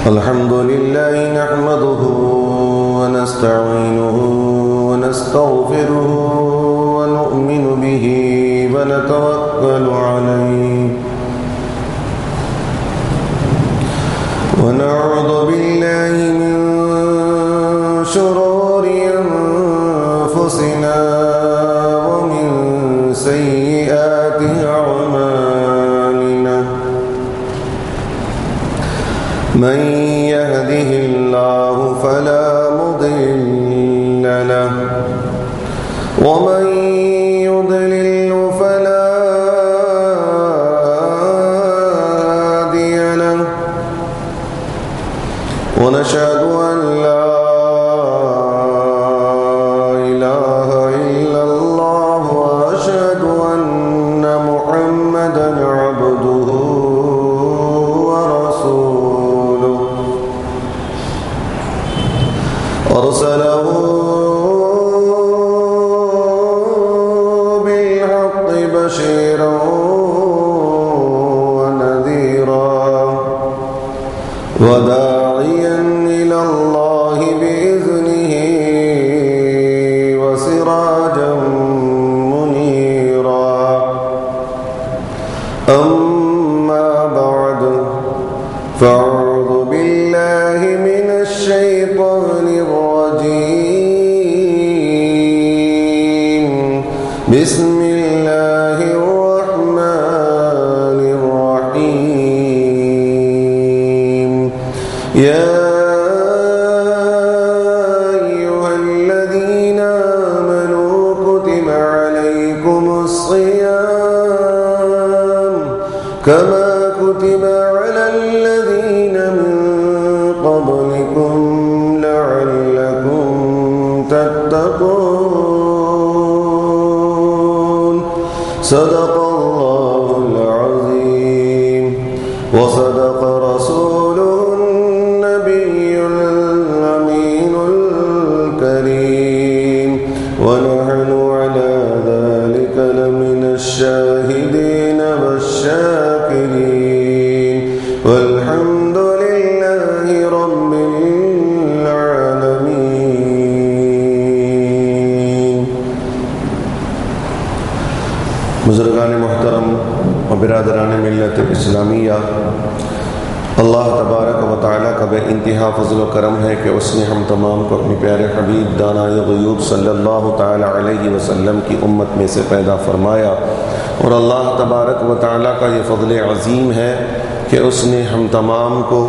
الحمد لله نحمده ونستعينه ونستغفره ونؤمن به ونتوكل عليه ونعوذ بالله من شرور أنفسنا ومن سيئات أعمالنا من يهده الله فلا مضل له ومن يضلل فلا هادي له ونشهد أن لا إله إلا الله وأشهد أن محمدا عبده ورسوله أرسله بالحق بشيرا ونذيرا وداعيا إلى الله بإذنه وسراجا منيرا أما بعد فأعوذ بالله من الشيطان الرجيم بسم الله الرحمن الرحيم يا أيها الذين آمنوا كتب عليكم الصيام كما كتب على الذين من قبلكم لعلكم تتقون صدق الله العظيم وصدق رسوله النبي الأمين الكريم ونحن على ذلك لمن الشاهدين والشاكرين والحمد لله رب العالمين. بزرگان محترم و برادران ملت اسلامیہ، اللہ تبارک و تعالیٰ کا بے انتہا فضل و کرم ہے کہ اس نے ہم تمام کو اپنی پیارے حبیب دانائے غیوب صلی اللہ تعالیٰ علیہ وسلم کی امت میں سے پیدا فرمایا، اور اللہ تبارک و تعالیٰ کا یہ فضل عظیم ہے کہ اس نے ہم تمام کو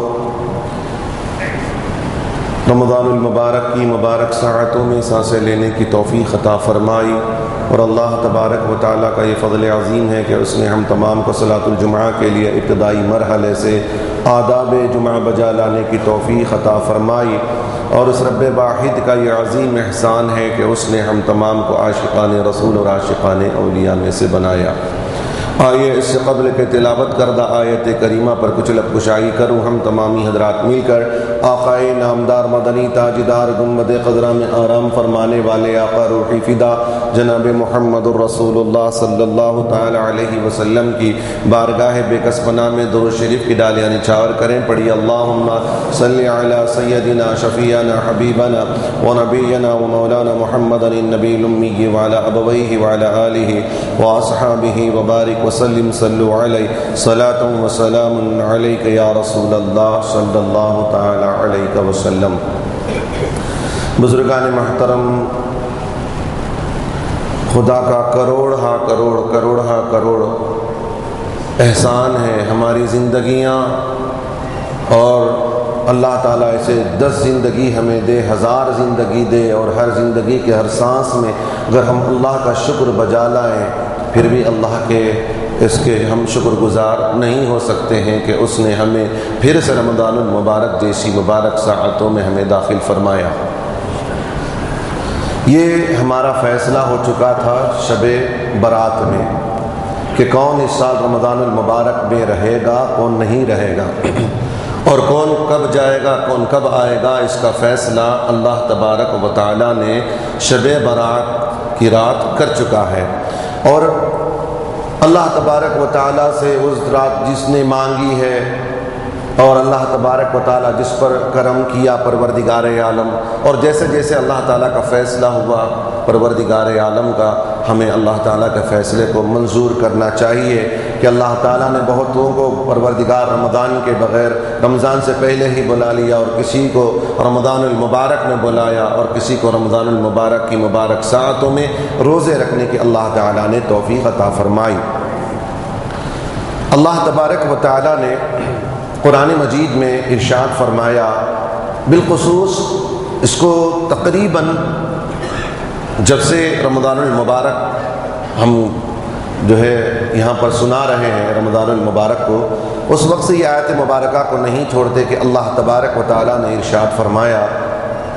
رمضان المبارک کی مبارک ساعتوں میں سانسیں لینے کی توفیق عطا فرمائی، اور اللہ تبارک و تعالیٰ کا یہ فضل عظیم ہے کہ اس نے ہم تمام کو صلاۃ الجمعہ کے لیے ابتدائی مرحلے سے آداب جمعہ بجا لانے کی توفیق عطا فرمائی، اور اس رب واحد کا یہ عظیم احسان ہے کہ اس نے ہم تمام کو عاشقان رسول اور عاشقان اولیاء میں سے بنایا۔ آئیے اس سے قبل کے تلاوت کردہ آیت کریمہ پر کچھ لب کشائی کروں ہم تمامی حضرات مل کر آقائے نامدار مدنی تاجدار گنبد خضرا میں آرام فرمانے والے آقا روحی فدا جناب محمد الرسول اللہ صلی اللہ تعالی علیہ وسلم کی بارگاہ بے کس پناہ میں درود شریف کی ڈالیاں نچھاور کریں۔ پڑھی اللہم صلی علی سیدنا شفیعنا حبیبنا ونبینا ومولانا محمد النبی الامی وعلی ابویہ وعلی آلہ واصحابہ وبارک وسلم صلو علیہ صلاۃ و سلام علیک یا رسول اللہ صلی اللہ تعالی علیہ وسلم۔ بزرگان محترم، خدا کا کروڑ کروڑ احسان ہے ہماری زندگیاں، اور اللہ تعالیٰ اسے 10 زندگی ہمیں دے، 1000 زندگی دے، اور ہر زندگی کے ہر سانس میں اگر ہم اللہ کا شکر بجا لائیں پھر بھی اللہ کے اس کے ہم شکر گزار نہیں ہو سکتے ہیں کہ اس نے ہمیں پھر سے رمضان المبارک جیسی مبارک ساعتوں میں ہمیں داخل فرمایا۔ یہ ہمارا فیصلہ ہو چکا تھا شب برات میں کہ کون اس سال رمضان المبارک میں رہے گا، کون نہیں رہے گا، اور کون کب جائے گا، کون کب آئے گا۔ اس کا فیصلہ اللہ تبارک و تعالیٰ نے شب برات کی رات کر چکا ہے، اور اللہ تبارک و تعالیٰ سے اس رات جس نے مانگی ہے اور اللہ تبارک و تعالیٰ جس پر کرم کیا پروردگار عالم، اور جیسے جیسے اللہ تعالیٰ کا فیصلہ ہوا پروردگار عالم کا، ہمیں اللہ تعالیٰ کے فیصلے کو منظور کرنا چاہیے کہ اللہ تعالیٰ نے بہتوں کو پروردگار رمضان کے بغیر رمضان سے پہلے ہی بلا لیا، اور کسی کو رمضان المبارک میں بلایا، اور کسی کو رمضان المبارک کی مبارک ساعتوں میں روزے رکھنے کی اللہ تعالیٰ نے توفیق عطا فرمائی۔ اللہ تبارک و تعالیٰ نے قرآن مجید میں ارشاد فرمایا، بالخصوص اس کو تقریباً جب سے رمضان المبارک ہم جو ہے یہاں پر سنا رہے ہیں رمضان المبارک کو، اس وقت سے یہ آیت مبارکہ کو نہیں چھوڑتے کہ اللہ تبارک و تعالیٰ نے ارشاد فرمایا،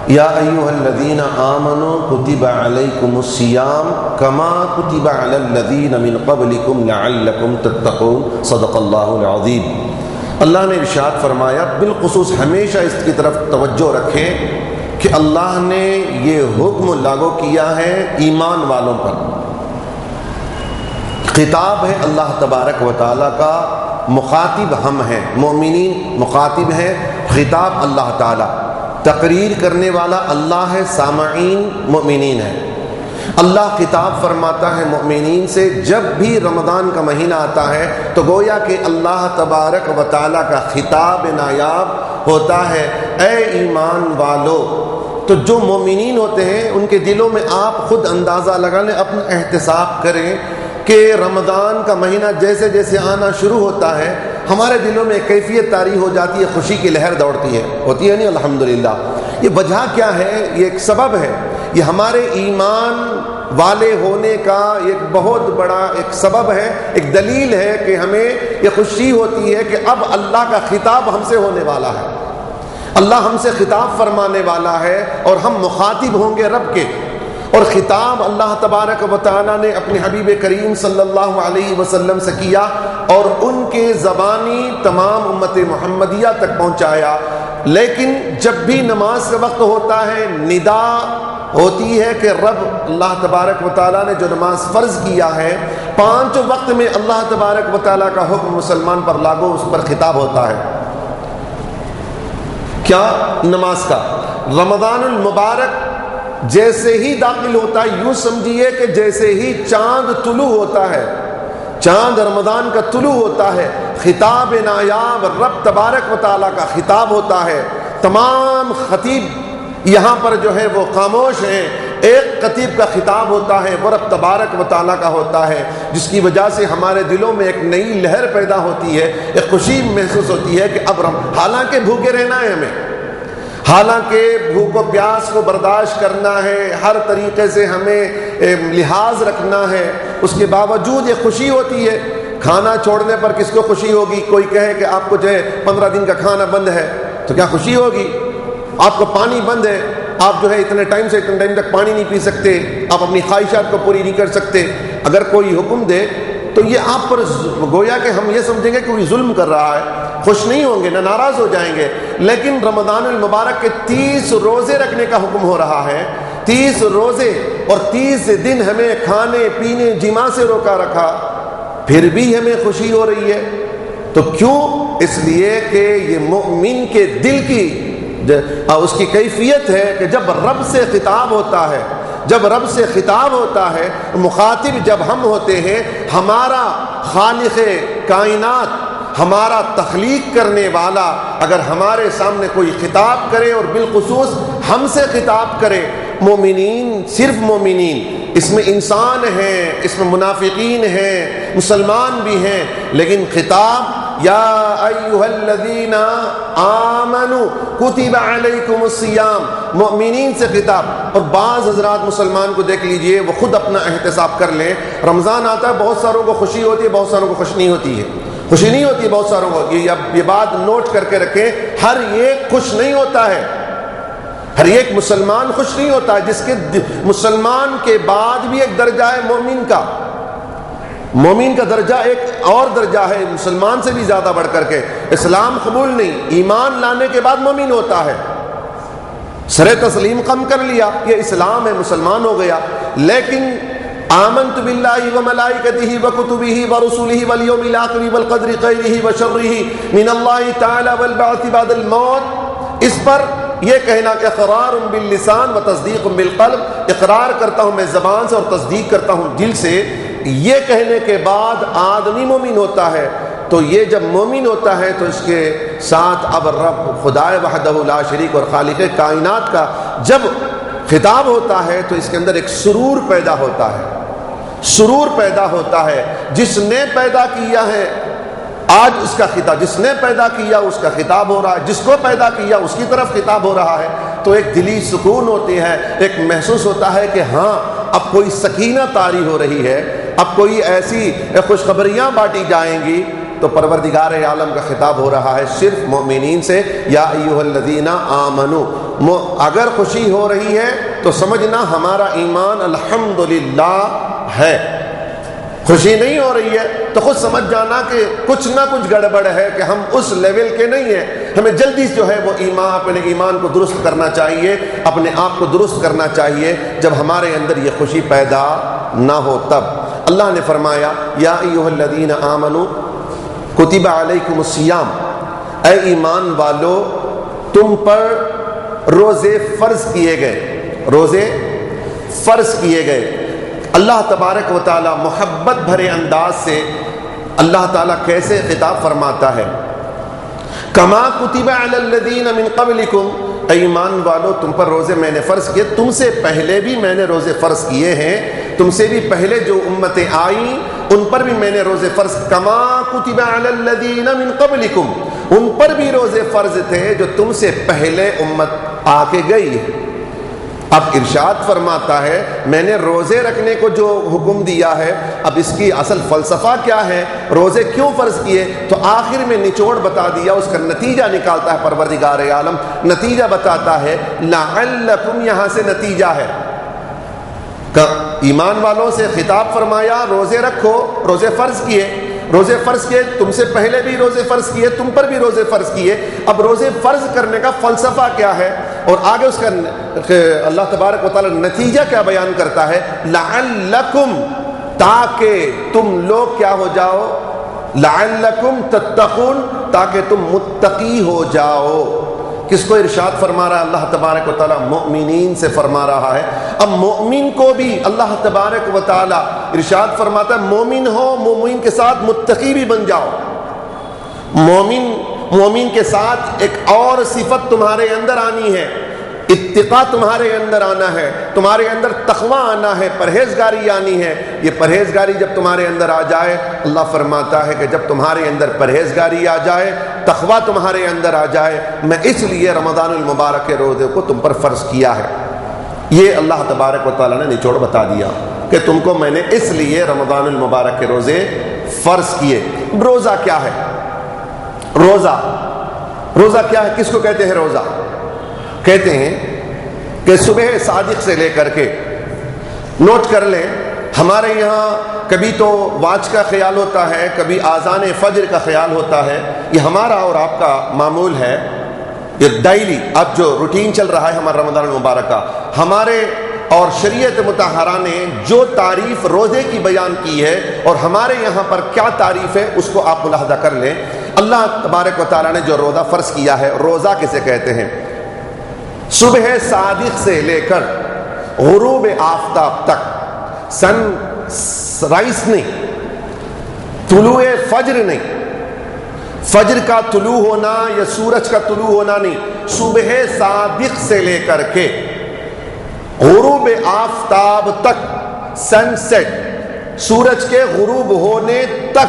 یا ایھا الذین آمنوا کتب علیکم الصیام کما کتب علی الذین من قبلکم لعلکم تتقون، صدق اللہ العظیم۔ اللہ نے ارشاد فرمایا، بالخصوص ہمیشہ اس کی طرف توجہ رکھیں کہ اللہ نے یہ حکم لاگو کیا ہے ایمان والوں پر۔ خطاب ہے اللہ تبارک و تعالیٰ کا، مخاطب ہم ہیں، مومنین مخاطب ہیں، خطاب اللہ تعالیٰ، تقریر کرنے والا اللہ ہے، سامعین مومنین ہیں۔ اللہ خطاب فرماتا ہے مومنین سے، جب بھی رمضان کا مہینہ آتا ہے تو گویا کہ اللہ تبارک و تعالیٰ کا خطاب نایاب ہوتا ہے، اے ایمان والو۔ تو جو مومنین ہوتے ہیں ان کے دلوں میں آپ خود اندازہ لگا لیں، اپنا احتساب کریں کہ رمضان کا مہینہ جیسے جیسے آنا شروع ہوتا ہے ہمارے دلوں میں ایک کیفیت طاری ہو جاتی ہے، خوشی کی لہر دوڑتی ہے، ہوتی ہے نہیں؟ الحمدللہ۔ یہ وجہ کیا ہے؟ یہ ایک سبب ہے، یہ ہمارے ایمان والے ہونے کا ایک بہت بڑا ایک سبب ہے، ایک دلیل ہے کہ ہمیں یہ خوشی ہوتی ہے کہ اب اللہ کا خطاب ہم سے ہونے والا ہے، اللہ ہم سے خطاب فرمانے والا ہے، اور ہم مخاطب ہوں گے رب کے۔ اور خطاب اللہ تبارک و تعالیٰ نے اپنے حبیب کریم صلی اللہ علیہ وسلم سے کیا، اور ان کے زبانی تمام امت محمدیہ تک پہنچایا۔ لیکن جب بھی نماز کا وقت ہوتا ہے، ندا ہوتی ہے کہ رب اللہ تبارک و تعالیٰ نے جو نماز فرض کیا ہے، 5 وقت میں اللہ تبارک و تعالیٰ کا حکم مسلمان پر لاگو، اس پر خطاب ہوتا ہے۔ کیا؟ نماز کا۔ رمضان المبارک جیسے ہی داخل ہوتا ہے، یوں سمجھیے کہ جیسے ہی چاند طلوع ہوتا ہے، چاند رمضان کا طلوع ہوتا ہے، خطاب نایاب رب تبارک و تعالیٰ کا خطاب ہوتا ہے۔ تمام خطیب یہاں پر جو ہے وہ خاموش ہیں، ایک خطیب کا خطاب ہوتا ہے، وہ رب تبارک و تعالیٰ کا ہوتا ہے، جس کی وجہ سے ہمارے دلوں میں ایک نئی لہر پیدا ہوتی ہے، ایک خوشی محسوس ہوتی ہے کہ اب حالانکہ بھوکے رہنا ہے ہمیں، حالانکہ بھوک و پیاس کو برداشت کرنا ہے، ہر طریقے سے ہمیں لحاظ رکھنا ہے، اس کے باوجود یہ خوشی ہوتی ہے۔ کھانا چھوڑنے پر کس کو خوشی ہوگی؟ کوئی کہے کہ آپ کو جو ہے 15 دن کا کھانا بند ہے تو کیا خوشی ہوگی؟ آپ کو پانی بند ہے، آپ جو ہے اتنے ٹائم سے اتنے ٹائم تک پانی نہیں پی سکتے، آپ اپنی خواہشات کو پوری نہیں کر سکتے، اگر کوئی حکم دے تو یہ آپ پر گویا کہ ہم یہ سمجھیں گے کہ کوئی ظلم کر رہا ہے، خوش نہیں ہوں گے، نہ ناراض ہو جائیں گے۔ لیکن رمضان المبارک کے 30 روزے رکھنے کا حکم ہو رہا ہے، 30 روزے، اور 30 دن ہمیں کھانے پینے جماع سے روکا رکھا، پھر بھی ہمیں خوشی ہو رہی ہے۔ تو کیوں؟ اس لیے کہ یہ مومن کے دل کی اس کی کیفیت ہے کہ جب رب سے خطاب ہوتا ہے، جب رب سے خطاب ہوتا ہے، مخاطب جب ہم ہوتے ہیں، ہمارا خالق کائنات، ہمارا تخلیق کرنے والا اگر ہمارے سامنے کوئی خطاب کرے، اور بالخصوص ہم سے خطاب کرے، مومنین، صرف مومنین، اس میں انسان ہیں، اس میں منافقین ہیں، مسلمان بھی ہیں، لیکن خطاب یا ایھا الذین آمنوا کتب علیکم الصیام، مومنین سے خطاب۔ اور بعض حضرات مسلمان کو دیکھ لیجئے، وہ خود اپنا احتساب کر لیں، رمضان آتا ہے، بہت ساروں کو خوشی ہوتی ہے، بہت ساروں کو خوش نہیں ہوتی ہے، خوشی نہیں ہوتی ہے بہت ساروں کو۔ یہ بات نوٹ کر کے رکھیں، ہر ایک خوش نہیں ہوتا ہے، ہر ایک مسلمان خوش نہیں ہوتا ہے، جس کے مسلمان کے بعد بھی ایک درجہ ہے مومن کا، مومن کا درجہ ایک اور درجہ ہے مسلمان سے بھی زیادہ بڑھ کر کے۔ اسلام قبول نہیں، ایمان لانے کے بعد مومن ہوتا ہے، سر تسلیم کم کر لیا، یہ اسلام ہے، مسلمان ہو گیا۔ لیکن آمنت باللہ وملائکتہ وکتبہ ورسلہ والیوم الآخر والقدر خیرہ وشرہ من اللہ تعالی والبعث بعد الموت، اس پر یہ کہنا کہ اقرار باللسان و تصدیق بالقلب، اقرار کرتا ہوں میں زبان سے اور تصدیق کرتا ہوں دل سے، یہ کہنے کے بعد آدمی مومن ہوتا ہے۔ تو یہ جب مومن ہوتا ہے تو اس کے ساتھ اب رب خدائے وحدہ لا شریک اور خالق کائنات کا جب خطاب ہوتا ہے تو اس کے اندر ایک سرور پیدا ہوتا ہے، سرور پیدا ہوتا ہے۔ جس نے پیدا کیا ہے آج اس کا خطاب، جس نے پیدا کیا اس کا خطاب ہو رہا ہے، جس کو پیدا کیا اس کی طرف خطاب ہو رہا ہے، تو ایک دلی سکون ہوتی ہے، ایک محسوس ہوتا ہے کہ ہاں اب کوئی سکینہ طاری ہو رہی ہے، اب کوئی ایسی خوشخبریاں بانٹی جائیں گی۔ تو پروردگار عالم کا خطاب ہو رہا ہے صرف مومنین سے، یا ایھا الذین آمنو۔ اگر خوشی ہو رہی ہے تو سمجھنا ہمارا ایمان الحمدللہ ہے، خوشی نہیں ہو رہی ہے تو خود سمجھ جانا کہ کچھ نہ کچھ گڑبڑ ہے، کہ ہم اس لیول کے نہیں ہیں، ہمیں جلدی جو ہے وہ اپنے ایمان کو درست کرنا چاہیے، اپنے آپ کو درست کرنا چاہیے۔ جب ہمارے اندر یہ خوشی پیدا نہ ہو تب اللہ نے فرمایا یا ایھا الذین آمنو کتب علیکم الصیام، اے ایمان والو تم پر روزے فرض کیے گئے، روزے فرض کیے گئے۔ اللہ تبارک و تعالی محبت بھرے انداز سے اللہ تعالیٰ کیسے خطاب فرماتا ہے، کما کتب علی الذین من قبلکم، اے ایمان والو تم پر روزے میں نے فرض کیے، تم سے پہلے بھی میں نے روزے فرض کیے ہیں، تم سے بھی پہلے جو امتیں آئیں ان پر بھی میں نے روزے فرض، کما کتب علی الذین من قبلکم، ان پر بھی روزے فرض تھے جو تم سے پہلے امت آ کے گئی ہے۔ اب ارشاد فرماتا ہے میں نے روزے رکھنے کو جو حکم دیا ہے، اب اس کی اصل فلسفہ کیا ہے، روزے کیوں فرض کیے، تو آخر میں نچوڑ بتا دیا، اس کا نتیجہ نکالتا ہے پروردگار عالم، نتیجہ بتاتا ہے لعلکم، یہاں سے نتیجہ ہے، ایمان والوں سے خطاب فرمایا روزے رکھو، روزے فرض کیے، روزے فرض کیے، تم سے پہلے بھی روزے فرض کیے، تم پر بھی روزے فرض کیے۔ اب روزے فرض کرنے کا فلسفہ کیا ہے اور آگے اس کا اللہ تبارک و تعالی نتیجہ کیا بیان کرتا ہے، لعلکم، تاکہ تم لوگ کیا ہو جاؤ، لعلکم تتقون، تاکہ تم متقی ہو جاؤ۔ کس کو ارشاد فرما رہا ہے اللہ تبارک و تعالیٰ؟ مومنین سے فرما رہا ہے۔ اب مومن کو بھی اللہ تبارک و تعالیٰ ارشاد فرماتا ہے مومن ہو، مومن کے ساتھ متقی بھی بن جاؤ۔ مومن کے ساتھ ایک اور صفت تمہارے اندر آنی ہے، اتقا تمہارے اندر آنا ہے، تمہارے اندر تقوی آنا ہے، پرہیزگاری آنی ہے۔ یہ پرہیزگاری جب تمہارے اندر آ جائے، اللہ فرماتا ہے کہ جب تمہارے اندر پرہیزگاری آ جائے، تقوی تمہارے اندر آ جائے، میں اس لیے رمضان المبارک کے روزے کو تم پر فرض کیا ہے۔ یہ اللہ تبارک و تعالیٰ نے نچوڑ بتا دیا کہ تم کو میں نے اس لیے رمضان المبارک کے روزے فرض کیے۔ روزہ کیا ہے؟ روزہ کیا ہے؟ کس کو کہتے ہیں روزہ؟ کہتے ہیں کہ صبح صادق سے لے کر کے، نوٹ کر لیں، ہمارے یہاں کبھی تو واچ کا خیال ہوتا ہے، کبھی آذان فجر کا خیال ہوتا ہے، یہ ہمارا اور آپ کا معمول ہے، یہ ڈائلی اب جو روٹین چل رہا ہے ہمارا رمضان المبارک کا۔ ہمارے اور شریعت مطہرہ نے جو تعریف روزے کی بیان کی ہے اور ہمارے یہاں پر کیا تعریف ہے اس کو آپ ملاحظہ کر لیں۔ اللہ تبارک و تعالیٰ نے جو روزہ فرض کیا ہے، روزہ کسے کہتے ہیں؟ صبح صادق سے لے کر غروب آفتاب تک، سن رائز نہیں، طلوع فجر نہیں، فجر کا طلوع ہونا یا سورج کا طلوع ہونا نہیں، صبح صادق سے لے کر کے غروب آفتاب تک، سن سیٹ، سورج کے غروب ہونے تک،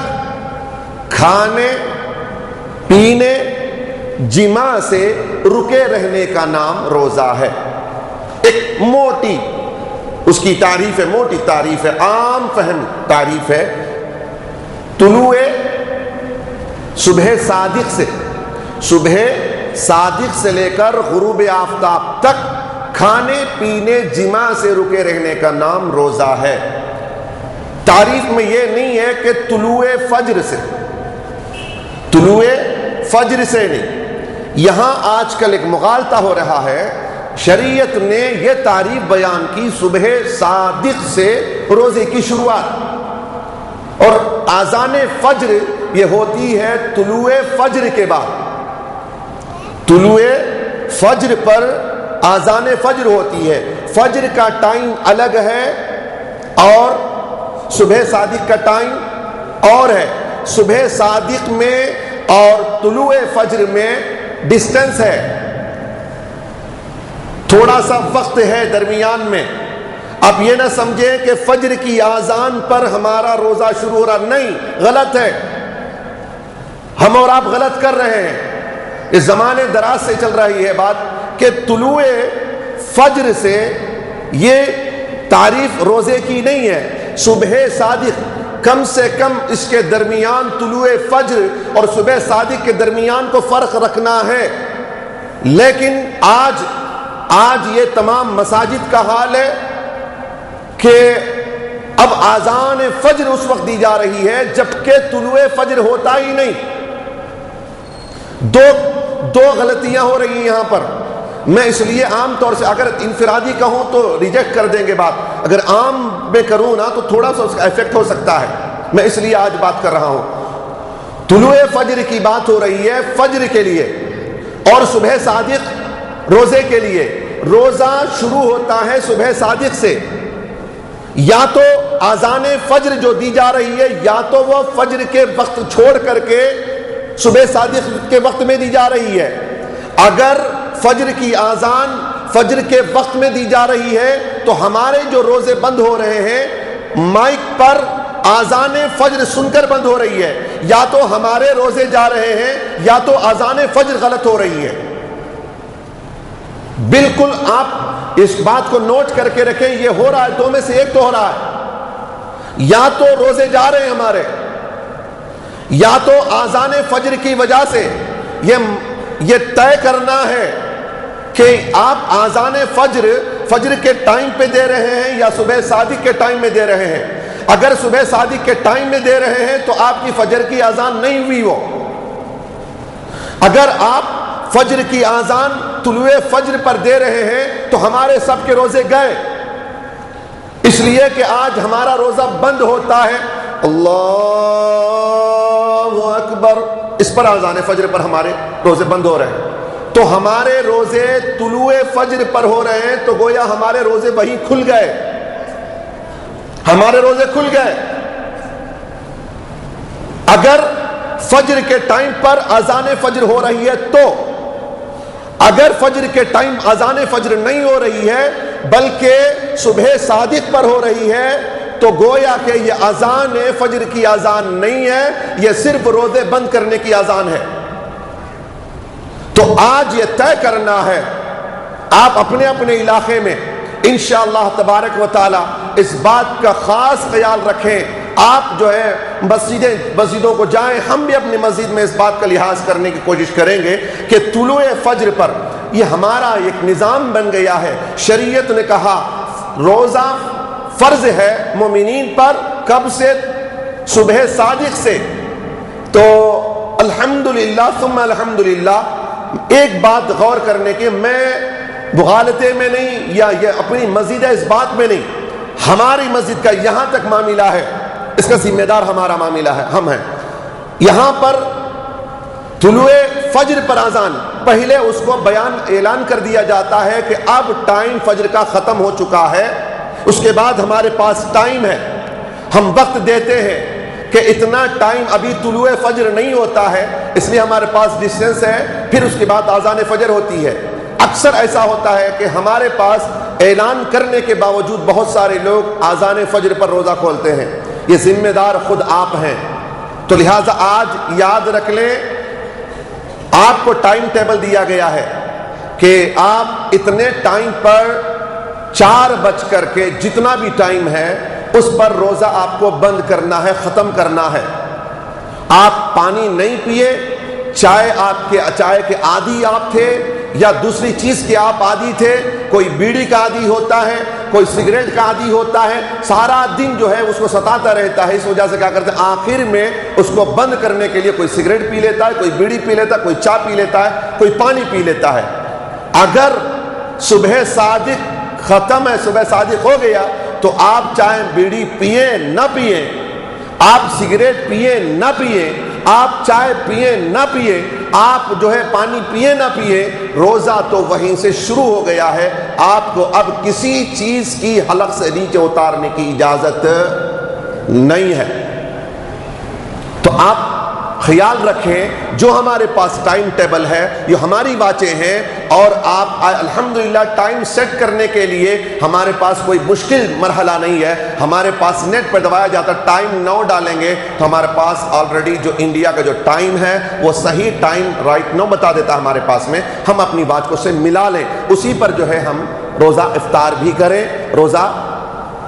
کھانے پینے جماع سے رکے رہنے کا نام روزہ ہے۔ ایک موٹی اس کی تعریف ہے، موٹی تعریف ہے، عام فہم تعریف ہے، طلوع صبح صادق سے لے کر غروب آفتاب تک کھانے پینے جماع سے رکے رہنے کا نام روزہ ہے۔ تعریف میں یہ نہیں ہے کہ طلوع فجر سے نہیں۔ یہاں آج کل ایک مغالطہ ہو رہا ہے، شریعت نے یہ تعریف بیان کی صبح صادق سے روزے کی شروعات. اور آذان فجر یہ ہوتی ہے طلوع فجر کے بعد. طلوع فجر پر آذان فجر ہوتی ہے. فجر کا ٹائم الگ ہے اور صبح صادق کا ٹائم اور ہے. صبح صادق میں اور طلوع فجر میں ڈسٹنس ہے, تھوڑا سا وقت ہے درمیان میں. اب یہ نہ سمجھیں کہ فجر کی آذان پر ہمارا روزہ شروع ہو رہا, نہیں, غلط ہے. ہم اور آپ غلط کر رہے ہیں. اس زمانے دراز سے چل رہی ہے بات کہ طلوع فجر سے یہ تعریف روزے کی نہیں ہے. صبح صادق کم سے کم اس کے درمیان طلوع فجر اور صبح صادق کے درمیان کو فرق رکھنا ہے. لیکن آج یہ تمام مساجد کا حال ہے کہ اب آذان فجر اس وقت دی جا رہی ہے جبکہ طلوع فجر ہوتا ہی نہیں. دو غلطیاں ہو رہی ہیں یہاں پر. میں اس لیے عام طور سے اگر انفرادی کہوں تو ریجیکٹ کر دیں گے بات, اگر عام میں کروں نا تو تھوڑا سا اس کا ایفیکٹ ہو سکتا ہے. میں اس لیے آج بات کر رہا ہوں. طلوع فجر کی بات ہو رہی ہے فجر کے لیے, اور صبح صادق روزے کے لیے. روزہ شروع ہوتا ہے صبح صادق سے. یا تو آذان فجر جو دی جا رہی ہے یا تو وہ فجر کے وقت چھوڑ کر کے صبح صادق کے وقت میں دی جا رہی ہے. اگر فجر کی آذان فجر کے وقت میں دی جا رہی ہے تو ہمارے جو روزے بند ہو رہے ہیں مائک پر آذان فجر سن کر بند ہو رہی ہے. یا تو ہمارے روزے جا رہے ہیں یا تو آذان فجر غلط ہو رہی ہے. بالکل آپ اس بات کو نوٹ کر کے رکھیں, یہ ہو رہا ہے, دو میں سے ایک تو ہو رہا ہے. یا تو روزے جا رہے ہیں ہمارے, یا تو آذان فجر کی وجہ سے یہ طے کرنا ہے کہ آپ آذان فجر کے ٹائم پہ دے رہے ہیں یا صبح صادق کے ٹائم میں دے رہے ہیں. اگر صبح صادق کے ٹائم میں دے رہے ہیں تو آپ کی فجر کی آذان نہیں ہوئی. وہ اگر آپ فجر کی آذان طلوع فجر پر دے رہے ہیں تو ہمارے سب کے روزے گئے, اس لیے کہ آج ہمارا روزہ بند ہوتا ہے. اللہ اکبر, اس پر آذان فجر پر ہمارے روزے بند ہو رہے ہیں. تو ہمارے روزے طلوع فجر پر ہو رہے ہیں تو گویا ہمارے روزے وہیں کھل گئے, ہمارے روزے کھل گئے. اگر فجر کے ٹائم پر اذان فجر ہو رہی ہے تو, اگر فجر کے ٹائم اذان فجر نہیں ہو رہی ہے بلکہ صبح صادق پر ہو رہی ہے تو گویا کہ یہ اذان فجر کی اذان نہیں ہے, یہ صرف روزے بند کرنے کی اذان ہے. تو آج یہ طے کرنا ہے آپ اپنے اپنے علاقے میں انشاءاللہ تبارک و تعالی اس بات کا خاص خیال رکھیں. آپ جو ہے مسجدوں کو جائیں, ہم بھی اپنی مسجد میں اس بات کا لحاظ کرنے کی کوشش کریں گے کہ طلوع فجر پر یہ ہمارا ایک نظام بن گیا ہے. شریعت نے کہا روزہ فرض ہے مومنین پر, کب سے؟ صبح صادق سے. تو الحمدللہ ثم الحمدللہ ایک بات غور کرنے کی, میں مغالطے میں نہیں یا یہ اپنی مسجد ہے اس بات میں نہیں, ہماری مسجد کا یہاں تک معاملہ ہے, اس کا ذمہ دار ہمارا معاملہ ہے, ہم ہیں. یہاں پر طلوع فجر پر اذان پہلے اس کو اعلان کر دیا جاتا ہے کہ اب ٹائم فجر کا ختم ہو چکا ہے. اس کے بعد ہمارے پاس ٹائم ہے, ہم وقت دیتے ہیں کہ اتنا ٹائم ابھی طلوع فجر نہیں ہوتا ہے, اس لیے ہمارے پاس ڈسٹینس ہے, پھر اس کے بعد اذان فجر ہوتی ہے. اکثر ایسا ہوتا ہے کہ ہمارے پاس اعلان کرنے کے باوجود بہت سارے لوگ اذان فجر پر روزہ کھولتے ہیں. یہ ذمہ دار خود آپ ہیں. تو لہٰذا آج یاد رکھ لیں, آپ کو ٹائم ٹیبل دیا گیا ہے کہ آپ اتنے ٹائم پر 4 بج کر کے جتنا بھی ٹائم ہے اس پر روزہ آپ کو بند کرنا ہے, ختم کرنا ہے. آپ پانی نہیں پیے, چائے کے عادی آپ تھے یا دوسری چیز کے آپ عادی تھے, کوئی بیڑی کا عادی ہوتا ہے, کوئی سگریٹ کا عادی ہوتا ہے, سارا دن جو ہے اس کو ستاتا رہتا ہے. اس وجہ سے کیا کرتے ہیں, آخر میں اس کو بند کرنے کے لیے کوئی سگریٹ پی لیتا ہے, کوئی بیڑی پی لیتا ہے, کوئی چائے پی لیتا ہے, کوئی پانی پی لیتا ہے. اگر صبح صادق ختم ہے, صبح صادق ہو گیا تو آپ چاہے بیڑی پیئیں نہ پیئیں، آپ سگریٹ پیئیں نہ پیئیں، آپ چائے پیئیں نہ پیئیں، آپ جو ہے پانی پیئیں نہ پیئیں، روزہ تو وہیں سے شروع ہو گیا ہے۔ آپ کو اب کسی چیز کی حلق سے نیچے اتارنے کی اجازت نہیں ہے۔ تو آپ خیال رکھیں، جو ہمارے پاس ٹائم ٹیبل ہے، یہ ہماری باتیں ہیں، اور آپ الحمدللہ ٹائم سیٹ کرنے کے لیے ہمارے پاس کوئی مشکل مرحلہ نہیں ہے۔ ہمارے پاس نیٹ پہ دبایا جاتا ٹائم نو ڈالیں گے تو ہمارے پاس آلریڈی جو انڈیا کا جو ٹائم ہے وہ صحیح ٹائم رائٹ نو بتا دیتا ہے ہمارے پاس میں۔ ہم اپنی بات کو سے ملا لیں، اسی پر جو ہے ہم روزہ افطار بھی کریں، روزہ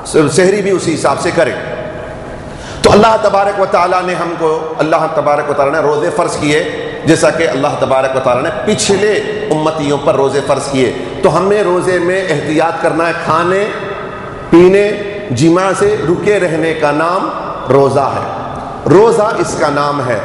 سحری بھی اسی حساب سے کریں۔ تو اللہ تبارک و تعالیٰ نے ہم کو، اللہ تبارک و تعالیٰ نے روزے فرض کیے، جیسا کہ اللہ تبارک و تعالیٰ نے پچھلے امتیوں پر روزے فرض کیے۔ تو ہمیں روزے میں احتیاط کرنا ہے، کھانے پینے جماع سے رکے رہنے کا نام روزہ ہے، روزہ اس کا نام ہے۔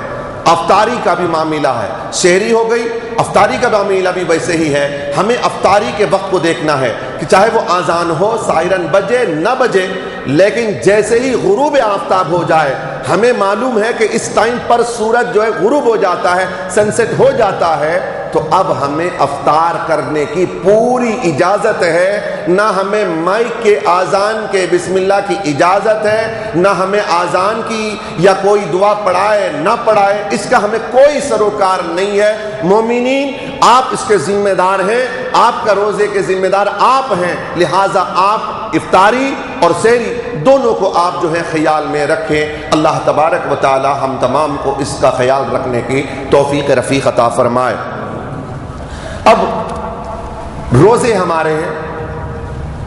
افطاری کا بھی معاملہ ہے، سحری ہو گئی، افطاری کا معاملہ بھی ویسے ہی ہے۔ ہمیں افطاری کے وقت کو دیکھنا ہے کہ چاہے وہ آذان ہو، سائرن بجے نہ بجے، لیکن جیسے ہی غروب آفتاب ہو جائے، ہمیں معلوم ہے کہ اس ٹائم پر سورج جو ہے غروب ہو جاتا ہے، سن سیٹ ہو جاتا ہے، تو اب ہمیں افطار کرنے کی پوری اجازت ہے۔ نہ ہمیں مائک کے آذان کے بسم اللہ کی اجازت ہے، نہ ہمیں آذان کی یا کوئی دعا پڑھائے نہ پڑھائے، اس کا ہمیں کوئی سروکار نہیں ہے۔ مومنین، آپ اس کے ذمہ دار ہیں، آپ کا روزے کے ذمہ دار آپ ہیں، لہٰذا آپ افطاری اور سحری دونوں کو آپ جو ہے خیال میں رکھیں۔ اللہ تبارک و تعالی ہم تمام کو اس کا خیال رکھنے کی توفیق رفیق عطا فرمائے۔ اب روزے ہمارے ہیں،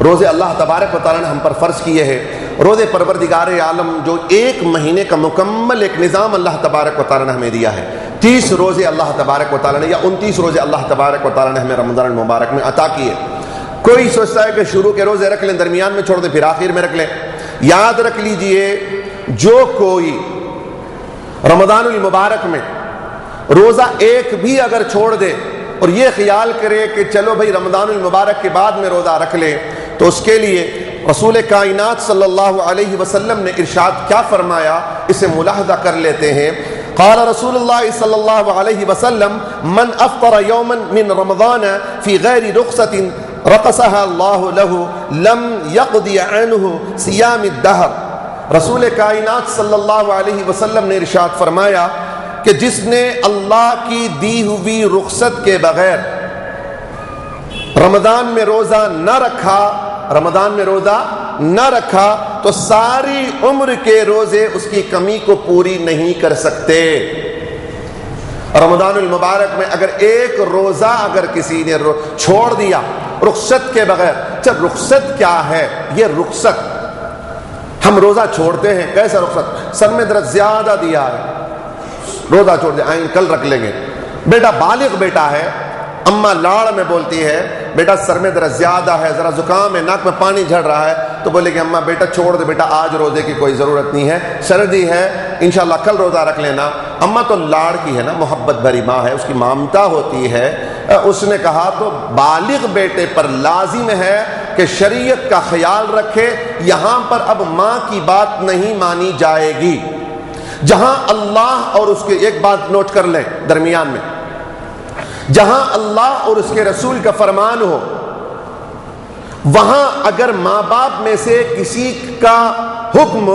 روزے اللہ تبارک و تعالیٰ نے ہم پر فرض کیے ہیں۔ روزے پروردگار عالم جو ایک مہینے کا مکمل ایک نظام اللہ تبارک و تعالیٰ نے ہمیں دیا ہے۔ 30 روزے اللہ تبارک و تعالیٰ نے یا 29 روزے اللہ تبارک و تعالیٰ نے ہمیں رمضان المبارک میں عطا کیے۔ کوئی سوچتا ہے کہ شروع کے روزے رکھ لیں، درمیان میں چھوڑ دیں، پھر آخر میں رکھ لیں۔ یاد رکھ لیجئے، جو کوئی رمضان المبارک میں روزہ ایک بھی اگر چھوڑ دے اور یہ خیال کرے کہ چلو بھائی رمضان المبارک کے بعد میں روزہ رکھ لیں، تو اس کے لیے رسول کائنات صلی اللہ علیہ وسلم نے ارشاد کیا فرمایا، اسے ملاحظہ کر لیتے ہیں۔ قال رسول اللہ صلی اللہ علیہ وسلم من افطر یوما من رمضان فی غیر رخصۃ رقصها اللہ له لم یقضی عنہ صیام الدہر۔ رسول کائنات صلی اللہ علیہ وسلم نے ارشاد فرمایا کہ جس نے اللہ کی دی ہوئی رخصت کے بغیر رمضان میں روزہ نہ رکھا، رمضان میں روزہ نہ رکھا، تو ساری عمر کے روزے اس کی کمی کو پوری نہیں کر سکتے۔ رمضان المبارک میں اگر ایک روزہ اگر کسی نے چھوڑ دیا رخصت کے بغیر، چل رخصت کیا ہے؟ یہ رخصت ہم روزہ چھوڑتے ہیں، کیسا رخصت؟ سر میں درد زیادہ دیا ہے، روزہ چھوڑ دیں، آئیں کل رکھ لیں گے۔ بیٹا بالغ بیٹا ہے، اماں لاڑ میں بولتی ہے بیٹا سر میں درد زیادہ ہے، ذرا زکام ہے، ناک میں پانی جھڑ رہا ہے، تو بولے کہ اماں بیٹا چھوڑ دے بیٹا، آج روزے کی کوئی ضرورت نہیں ہے، سردی ہے انشاءاللہ کل روزہ رکھ لینا۔ اماں تو لاڑ کی ہے نا، محبت بھری ماں ہے، اس کی مامتا ہوتی ہے۔ اس نے کہا تو بالغ بیٹے پر لازم ہے کہ شریعت کا خیال رکھے، یہاں پر اب ماں کی بات نہیں مانی جائے گی۔ جہاں اللہ اور اس کے، ایک بات نوٹ کر لیں درمیان میں، جہاں اللہ اور اس کے رسول کا فرمان ہو، وہاں اگر ماں باپ میں سے کسی کا حکم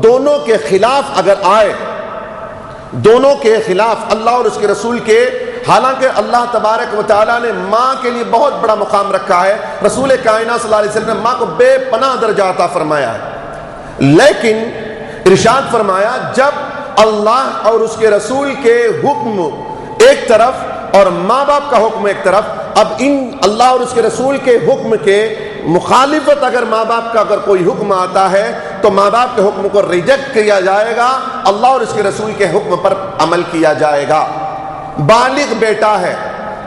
دونوں کے خلاف اگر آئے، دونوں کے خلاف اللہ اور اس کے رسول کے، حالانکہ اللہ تبارک و تعالیٰ نے ماں کے لیے بہت بڑا مقام رکھا ہے، رسول کائنات صلی اللہ علیہ وسلم نے ماں کو بے پناہ درجہ عطا فرمایا ہے، لیکن ارشاد فرمایا جب اللہ اور اس کے رسول کے حکم ایک طرف اور ماں باپ کا حکم ایک طرف، اب ان اللہ اور اس کے رسول کے حکم کے مخالفت اگر ماں باپ کا اگر کوئی حکم آتا ہے تو ماں باپ کے حکم کو ریجیکٹ کیا جائے گا، اللہ اور اس کے رسول کے حکم پر عمل کیا جائے گا۔ بالغ بیٹا ہے،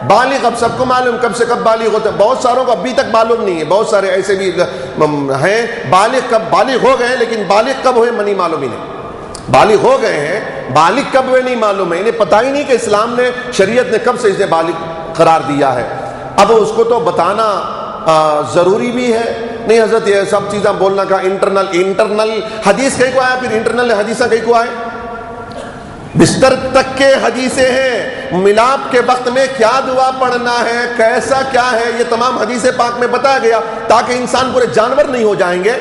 بالغ اب سب کو معلوم کب سے کب بالغ ہوتا ہے، بہت ساروں کو ابھی تک معلوم نہیں ہے، بہت سارے ایسے بھی ہیں بالغ کب بالغ ہو گئے لیکن بالغ کب ہوئے منی معلوم ہی نہیں، بالغ ہو گئے ہیں بالغ کب ہوئے نہیں معلوم ہے، انہیں پتہ ہی نہیں کہ اسلام نے، شریعت نے کب سے اسے بالغ قرار دیا ہے۔ اب اس کو تو بتانا ضروری بھی ہے نہیں حضرت یہ سب چیزیں بولنا کا انٹرنل حدیث کہیں کو آیا، پھر انٹرنل حدیثیں کہیں کو آئے؟ بستر تک کے حدیثیں ہیں، ملاپ کے وقت میں کیا دعا پڑھنا ہے، کیسا کیا ہے، یہ تمام حدیث پاک میں بتایا گیا، تاکہ انسان پورے جانور نہیں ہو جائیں گے۔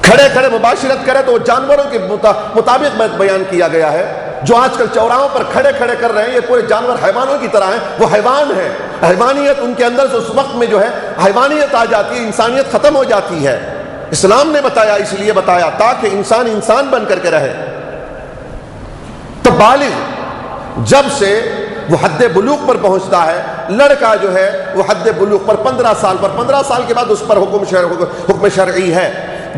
کھڑے کھڑے مباشرت کرے تو جانوروں کے مطابق بیان کیا گیا ہے۔ جو آج کل چوراہوں پر کھڑے کھڑے کر رہے ہیں، یہ پورے جانور حیوانوں کی طرح ہیں، وہ حیوان ہے، حیوانیت ان کے اندر سے اس وقت میں جو ہے حیوانیت آ جاتی ہے، انسانیت ختم ہو جاتی ہے۔ اسلام نے بتایا، اس لیے بتایا تاکہ انسان انسان بن کر کے رہے۔ تو بالغ جب سے وہ حد بلوغ پر پہنچتا ہے، لڑکا جو ہے وہ حد بلوغ پر 15 سال پر، 15 سال کے بعد اس پر حکم شرعی ہے۔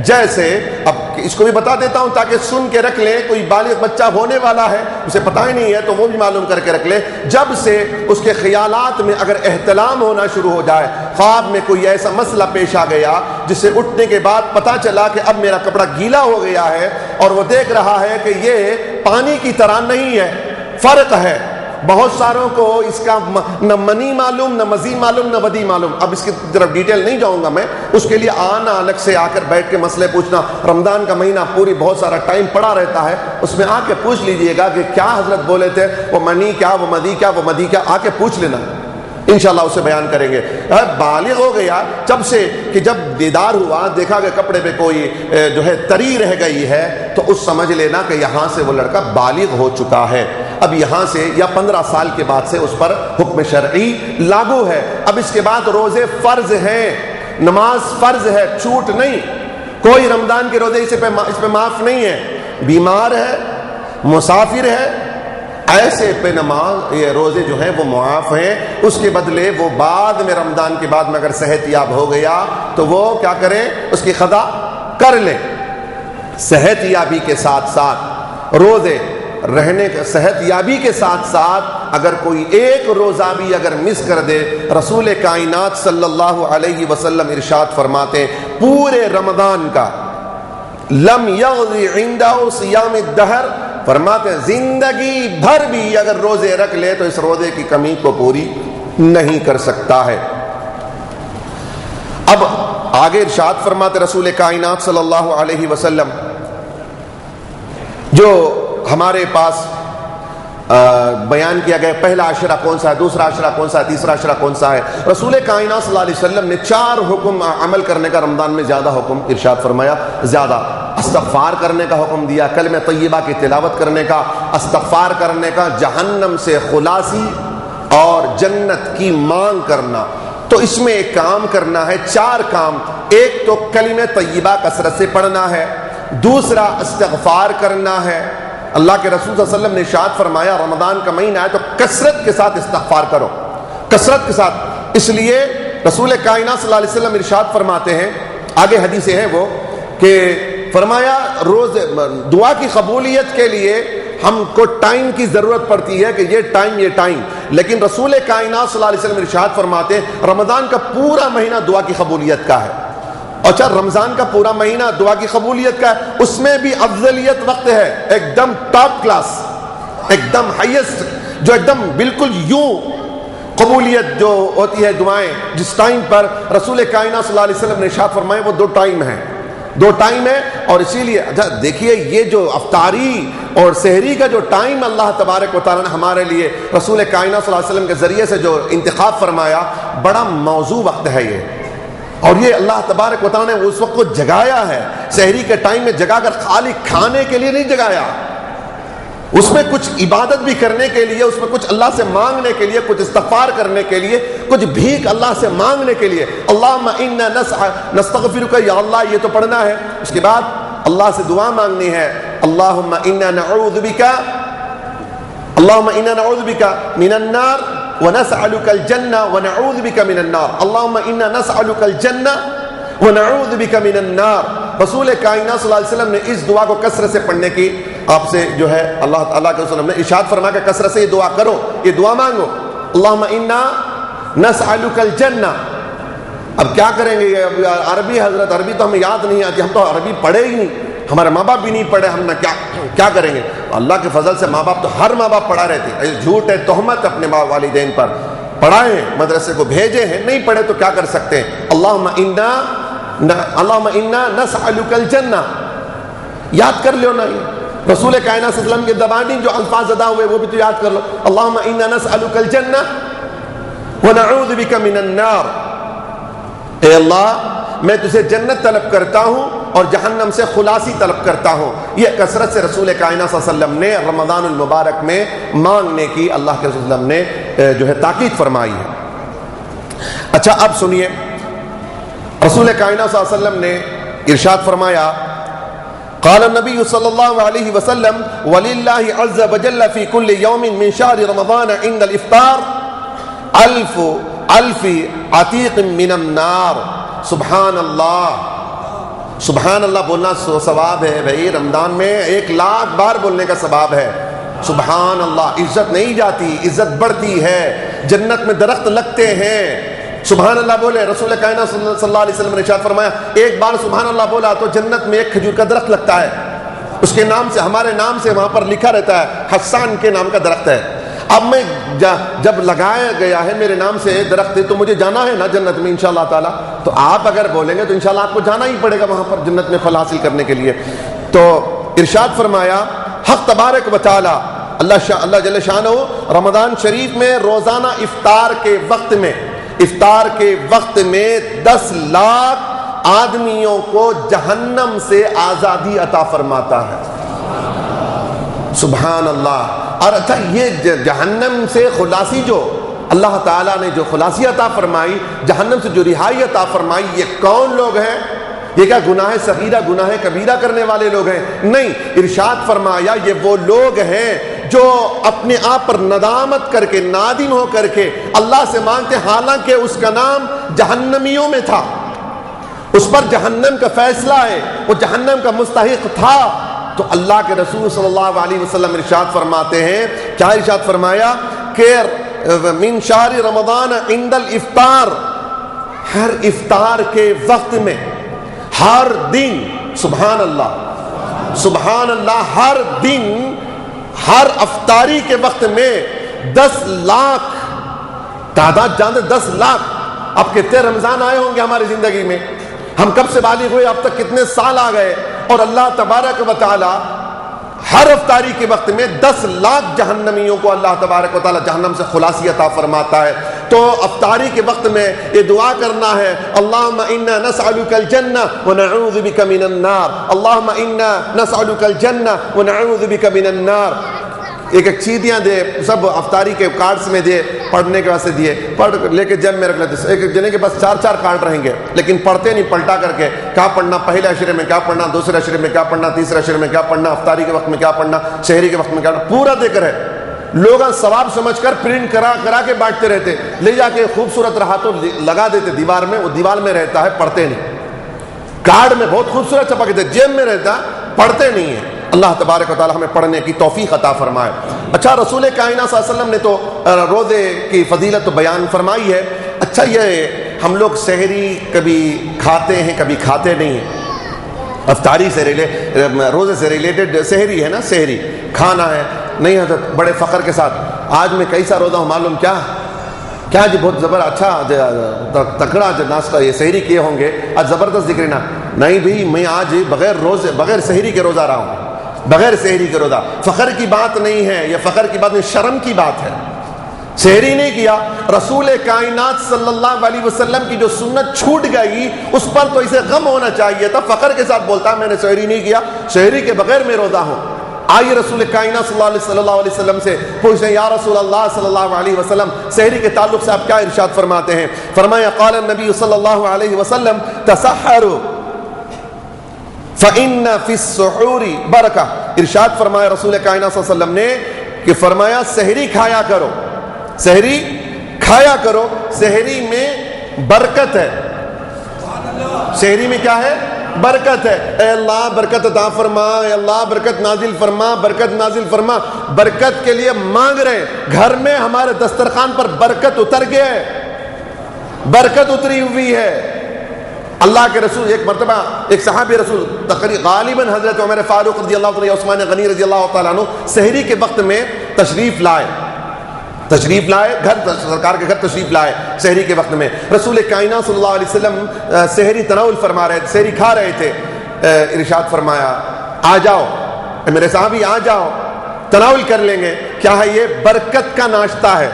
جیسے اب اس کو بھی بتا دیتا ہوں تاکہ سن کے رکھ لیں، کوئی بالغ بچہ ہونے والا ہے اسے پتہ ہی نہیں ہے تو وہ بھی معلوم کر کے رکھ لے۔ جب سے اس کے خیالات میں اگر احتلام ہونا شروع ہو جائے، خواب میں کوئی ایسا مسئلہ پیش آ گیا جس سے اٹھنے کے بعد پتہ چلا کہ اب میرا کپڑا گیلا ہو گیا ہے، اور وہ دیکھ رہا ہے کہ یہ پانی کی طرح نہیں ہے، فرق ہے۔ بہت ساروں کو اس کا نہ منی معلوم، نہ مزی معلوم، نہ ودی معلوم۔ اب اس کی طرف ڈیٹیل نہیں جاؤں گا میں، اس کے لیے آنا الگ سے آ کر بیٹھ کے مسئلے پوچھنا، رمضان کا مہینہ پوری بہت سارا ٹائم پڑا رہتا ہے، اس میں آ کے پوچھ لیجئے گا کہ کیا حضرت بولے تھے، وہ منی کیا، وہ مدی کیا، وہ مدی کیا، آ کے پوچھ لینا، انشاءاللہ اسے بیان کریں گے۔ بالغ ہو گیا جب سے کہ جب دیدار ہوا، دیکھا کہ کپڑے پہ کوئی جو ہے تری رہ گئی ہے، تو اس سمجھ لینا کہ یہاں سے وہ لڑکا بالغ ہو چکا ہے۔ اب یہاں سے یا 15 سال کے بعد سے اس پر حکم شرعی لاگو ہے۔ اب اس کے بعد روزے فرض ہیں، نماز فرض ہے، چھوٹ نہیں، کوئی رمضان کے روزے اس پہ معاف نہیں ہے۔ بیمار ہے، مسافر ہے، ایسے پہ نماز یہ روزے جو ہیں وہ معاف ہیں۔ اس کے بدلے وہ بعد میں رمضان کے بعد میں اگر صحت یاب ہو گیا تو وہ کیا کریں، اس کی قضا کر لیں۔ صحت یابی کے ساتھ ساتھ روزے رہنے کا، صحت یابی کے ساتھ ساتھ اگر کوئی ایک روزہ بھی اگر مس کر دے، رسول کائنات صلی اللہ علیہ وسلم ارشاد فرماتے پورے رمضان کا لم یغضی عنده صیام الدہر، فرماتے ہیں زندگی بھر بھی اگر روزے رکھ لے تو اس روزے کی کمی کو پوری نہیں کر سکتا ہے۔ اب آگے ارشاد فرماتے رسول کائنات صلی اللہ علیہ وسلم، جو ہمارے پاس بیان کیا گیا پہلا عشرہ کون سا ہے، دوسرا عشرہ کون سا ہے، تیسرا عشرہ کون سا ہے، رسول کائنات صلی اللہ علیہ وسلم نے 4 حکم عمل کرنے کا رمضان میں زیادہ حکم ارشاد فرمایا۔ زیادہ استغفار کرنے کا حکم دیا، کلمہ طیبہ کی تلاوت کرنے کا، استغفار کرنے کا، جہنم سے خلاصی اور جنت کی مانگ کرنا۔ تو اس میں ایک کام کرنا ہے، 4 کام۔ ایک تو کلمہ طیبہ کثرت سے پڑھنا ہے، دوسرا استغفار کرنا ہے۔ اللہ کے رسول صلی اللہ علیہ وسلم نے ارشاد فرمایا رمضان کا مہینہ ہے تو کثرت کے ساتھ استغفار کرو، کثرت کے ساتھ۔ اس لیے رسول کائنات صلی اللہ علیہ وسلم ارشاد فرماتے ہیں، آگے حدیثیں ہیں وہ، کہ فرمایا روز دعا کی قبولیت کے لیے ہم کو ٹائم کی ضرورت پڑتی ہے کہ یہ ٹائم، لیکن رسول کائنات صلی اللہ علیہ وسلم ارشاد فرماتے ہیں رمضان کا پورا مہینہ دعا کی قبولیت کا ہے۔ اچھا، رمضان کا پورا مہینہ دعا کی قبولیت کا ہے، اس میں بھی افضلیت وقت ہے، ایک دم ٹاپ کلاس، ایک دم ہائیسٹ، جو ایک دم بالکل یوں قبولیت جو ہوتی ہے دعائیں، جس ٹائم پر رسول کائنات صلی اللہ علیہ وسلم نے ارشاد فرمائے وہ 2 ٹائم ہیں، 2 ٹائم ہے۔ اور اسی لیے دیکھیے یہ جو افطاری اور سحری کا جو ٹائم اللہ تبارک و تعالیٰ نے ہمارے لیے رسول کائنات صلی اللہ علیہ وسلم کے ذریعے سے جو انتخاب فرمایا، بڑا موزوں وقت ہے یہ، اور یہ اللہ تبارک و تعالیٰ نے اس وقت کو جگایا ہے۔ سحری کے ٹائم میں جگا کر خالی کھانے کے لیے نہیں جگایا، اس میں کچھ عبادت بھی کرنے کے لیے، اس میں کچھ اللہ سے مانگنے کے لیے، کچھ استغفار کرنے کے لیے، کچھ بھیک اللہ سے مانگنے کے لیے۔ اللہم انا نستغفرک، یا اللہ یہ تو پڑھنا ہے، اس کے بعد اللہ سے دعا مانگنی ہے، اللہم انا نعوذ بک من النار ونسألك الجنة ونعوذ بك من النار، اللهم إنا نسألك الجنة ونعوذ بك من النار۔ رسول کائنات صلی اللہ علیہ وسلم نے اس دعا کو کثرت سے پڑھنے کی آپ سے جو ہے اللہ تعالیٰ کے رسول نے ارشاد فرمایا کہ کثرت سے یہ دعا کرو، یہ دعا مانگو، اللهم إنا نسألك الجنة۔ اب کیا کریں گے، عربی حضرت عربی تو ہمیں یاد نہیں آتی، ہم تو عربی پڑھے ہی نہیں، ہمارے ماں باپ بھی نہیں پڑھے، ہم نے کیا کریں گے۔ اللہ کے فضل سے ماں باپ تو ہر ماں باپ پڑھا رہتے ہیں، جھوٹ ہے تہمت اپنے والدین پر، پڑھائے مدرسے کو بھیجے ہیں، نہیں پڑھے تو کیا کر سکتے ہیں؟ اللہم انا نسألک الجنہ، یاد کر لو نا، رسول کائنات صلی اللہ علیہ وسلم کے زبانی جو الفاظ ادا ہوئے وہ بھی تو یاد کر لو. اللہم انا نسألک الجنہ ونعوذ بک من النار، اے اللہ میں تجھے جنت طلب کرتا ہوں اور جہنم سے خلاصی طلب کرتا ہوں. یہ کثرت سے رسول کائنات صلی اللہ علیہ وسلم نے رمضان المبارک میں مانگنے کی اللہ کے رسول صلی اللہ علیہ وسلم نے جو ہے تاکید فرمائی ہے. اچھا اب سنیے، رسول کائنات صلی اللہ علیہ وسلم نے ارشاد فرمایا، قال النبی صلی اللہ علیہ وسلم وَلِلَّهِ عَزَّ وَجَلَّ فِي كُلِّ يَوْمٍ مِّن شَهْرِ رَمَضَانَ عِنْدَ الْإِفْطَارِ أَلْفِ عَتِيقٍ مِّنَ النَّارِ. سبحان اللہ، سبحان اللہ بولنا ثواب ہے بھائی، رمضان میں 1,00,000 بار بولنے کا ثواب ہے. سبحان اللہ، عزت نہیں جاتی، عزت بڑھتی ہے، جنت میں درخت لگتے ہیں. سبحان اللہ بولے، رسول کائنات صلی اللہ علیہ وسلم نے ارشاد فرمایا ایک بار سبحان اللہ بولا تو جنت میں ایک کھجور کا درخت لگتا ہے، اس کے نام سے، ہمارے نام سے وہاں پر لکھا رہتا ہے، حسان کے نام کا درخت ہے. اب میں جب لگایا گیا ہے میرے نام سے درخت تو مجھے جانا ہے نا جنت میں انشاءاللہ تعالی، تو آپ اگر بولیں گے تو انشاءاللہ آپ کو جانا ہی پڑے گا وہاں پر جنت میں پھل حاصل کرنے کے لیے. تو ارشاد فرمایا حق تبارک و تعالی اللہ جل شانہ رمضان شریف میں روزانہ افطار کے وقت میں 10 لاکھ آدمیوں کو جہنم سے آزادی عطا فرماتا ہے. سبحان اللہ. اور اچھا یہ جہنم سے خلاصی جو اللہ تعالیٰ نے جو خلاصی عطا فرمائی، جہنم سے جو رہائی عطا فرمائی، یہ کون لوگ ہیں؟ یہ کیا گناہ صغیرہ گناہ کبیرہ کرنے والے لوگ ہیں؟ نہیں، ارشاد فرمایا یہ وہ لوگ ہیں جو اپنے آپ پر ندامت کر کے، نادم ہو کر کے اللہ سے مانگتے، حالانکہ اس کا نام جہنمیوں میں تھا، اس پر جہنم کا فیصلہ ہے، وہ جہنم کا مستحق تھا. تو اللہ کے رسول صلی اللہ علیہ وسلم ارشاد فرماتے ہیں، کیا ارشاد فرمایا کہ من شہر رمضان عند الافطار، ہر افطار کے وقت میں، ہر دن، سبحان اللہ، ہر دن، ہر افطاری کے وقت میں 10 لاکھ تعداد جانتے، 10 لاکھ. اب کتنے رمضان آئے ہوں گے ہماری زندگی میں، ہم کب سے بالغ ہوئے، اب تک کتنے سال آ گئے، اور اللہ تبارک و تعالی ہر افطاری کے وقت میں 10 لاکھ جہنمیوں کو اللہ تبارک و تعالی جہنم سے خلاصی عطا فرماتا ہے. تو افطاری کے وقت میں یہ دعا کرنا ہے، اللہم انا نسألک الجنہ ونعوذ بک من النار، اللہم انا نسألک الجنہ ونعوذ بک من النار. ایک چیدیاں دے، سب افطاری کے کارڈز میں دے، پڑھنے کے واسطے دیے، پڑھ لے کے جیب میں رکھ لیتے. ایک جنے کے پاس 4 کارڈ رہیں گے، لیکن پڑھتے نہیں، پلٹا کر کے کیا پڑھنا، پہلے عشرے میں کیا پڑھنا، دوسرے عشرے میں کیا پڑھنا، تیسرے عشرے میں کیا پڑھنا، افطاری کے وقت میں کیا پڑھنا، شہری کے وقت میں کیا پڑھنا، پورا دے کر ہے. لوگ ثواب سمجھ کر پرنٹ کرا کے بانٹتے رہتے، لے جا کے خوبصورت رہا تو لگا دیتے دیوار میں، وہ دیوار میں رہتا ہے، پڑھتے نہیں. کارڈ میں بہت خوبصورت چھپا کے جیب میں رہتا، پڑھتے نہیں ہیں. اللہ تبارک و تعالی ہمیں پڑھنے کی توفیق عطا فرمائے. اچھا رسول کائنات صلی اللہ علیہ وسلم نے تو روزے کی فضیلت بیان فرمائی ہے. اچھا یہ ہم لوگ سحری کبھی کھاتے ہیں کبھی کھاتے نہیں ہیں، افطاری سے روزے سے ریلیٹڈ سحری ہے نا، سحری کھانا ہے. نہیں حضرت، بڑے فخر کے ساتھ آج میں کیسا روزہ ہوں معلوم کیا جی، بہت اچھا تکڑا ناشتہ یہ سحری کیے ہوں گے آج، زبردست ذکر نا. نہیں بھی میں آج بغیر سحری کے روزہ رہا ہوں، بغیر سحری کے روزہ. فخر کی بات نہیں ہے، یہ فخر کی بات نہیں، شرم کی بات ہے. سحری نہیں کیا، رسول کائنات صلی اللہ علیہ وسلم کی جو سنت چھوٹ گئی اس پر تو اسے غم ہونا چاہیے تھا. فخر کے ساتھ بولتا میں نے سحری نہیں کیا، سحری کے بغیر میں روزہ ہوں. آئیے رسول کائنات صلی اللہ علیہ وسلم سے پوچھیں، یا رسول اللہ صلی اللہ علیہ وسلم سحری کے تعلق سے آپ کیا ارشاد فرماتے ہیں؟ فرمایا قال النبی صلی اللہ علیہ وسلم تسحروا فإن فی السحور برکہ. ارشاد فرمایا رسول کائنات صلی اللہ علیہ وسلم نے کہ فرمایا سحری کھایا کرو، سحری کھایا کرو، سحری میں برکت ہے. سحری میں کیا ہے؟ برکت ہے. اے اللہ برکت عطا فرما، اے اللہ برکت نازل فرما، برکت نازل فرما. برکت کے لیے مانگ رہے، گھر میں ہمارے دسترخوان پر برکت اتر گیا ہے، برکت اتری ہوئی ہے. اللہ کے رسول ایک مرتبہ ایک صحابی رسول غالباً حضرت عمر فاروق رضی اللہ عنہ، عثمان غنی رضی اللہ تعالیٰ عنہ سحری کے وقت میں تشریف لائے. تشریف لائے گھر، سرکار کے گھر تشریف لائے سحری کے وقت میں. رسول کائنات صلی اللہ علیہ وسلم سحری تناول فرما رہے تھے، سحری کھا رہے تھے. ارشاد فرمایا آ جاؤ میرے صحابی، آ جاؤ تناول کر لیں گے. کیا ہے یہ؟ برکت کا ناشتہ ہے،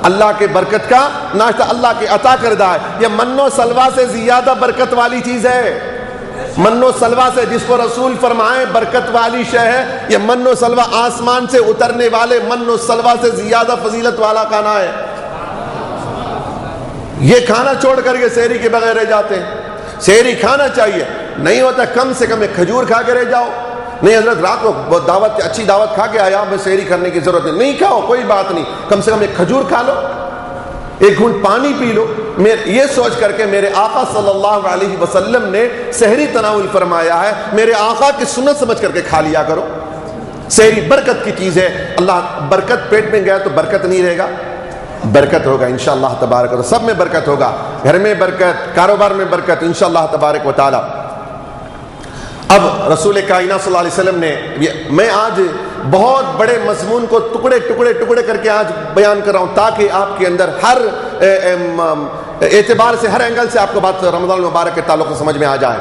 اللہ کے برکت کا ناشتہ، اللہ کے عطا کردہ ہے. یہ من و سلوہ سے زیادہ برکت والی چیز ہے. من و سلوہ سے، جس کو رسول فرمائے برکت والی شے ہے، یہ من و سلوہ آسمان سے اترنے والے من و سلوہ سے زیادہ فضیلت والا کھانا ہے. یہ کھانا چھوڑ کر کے سحری کے بغیر رہ جاتے ہیں. سحری کھانا چاہیے، نہیں ہوتا کم سے کم ایک کھجور کھا کے رہ جاؤ. نہیں حضرت رات کو دعوت، اچھی دعوت کھا کے آیا، میں سحری کرنے کی ضرورت نہیں کھاؤ کوئی بات نہیں، کم سے کم ایک کھجور کھا لو، ایک گھونٹ پانی پی لو. یہ سوچ کر کے میرے آقا صلی اللہ علیہ وسلم نے سحری تناول فرمایا ہے. میرے آقا کی سنت سمجھ کر کے کھا لیا کرو. سحری برکت کی چیز ہے. اللہ برکت پیٹ میں گیا تو برکت نہیں رہے گا، برکت ہوگا انشاءاللہ تبارک و تعالی. سب میں برکت ہوگا، گھر میں برکت، کاروبار میں برکت انشاءاللہ تبارک و تعالی. اب رسول کائنات صلی اللہ علیہ وسلم نے، میں آج بہت بڑے مضمون کو ٹکڑے ٹکڑے ٹکڑے کر کے آج بیان کر رہا ہوں تاکہ آپ کے اندر ہر اعتبار سے، ہر اینگل سے آپ کو بات رمضان المبارک کے تعلق سے سمجھ میں آ جائے.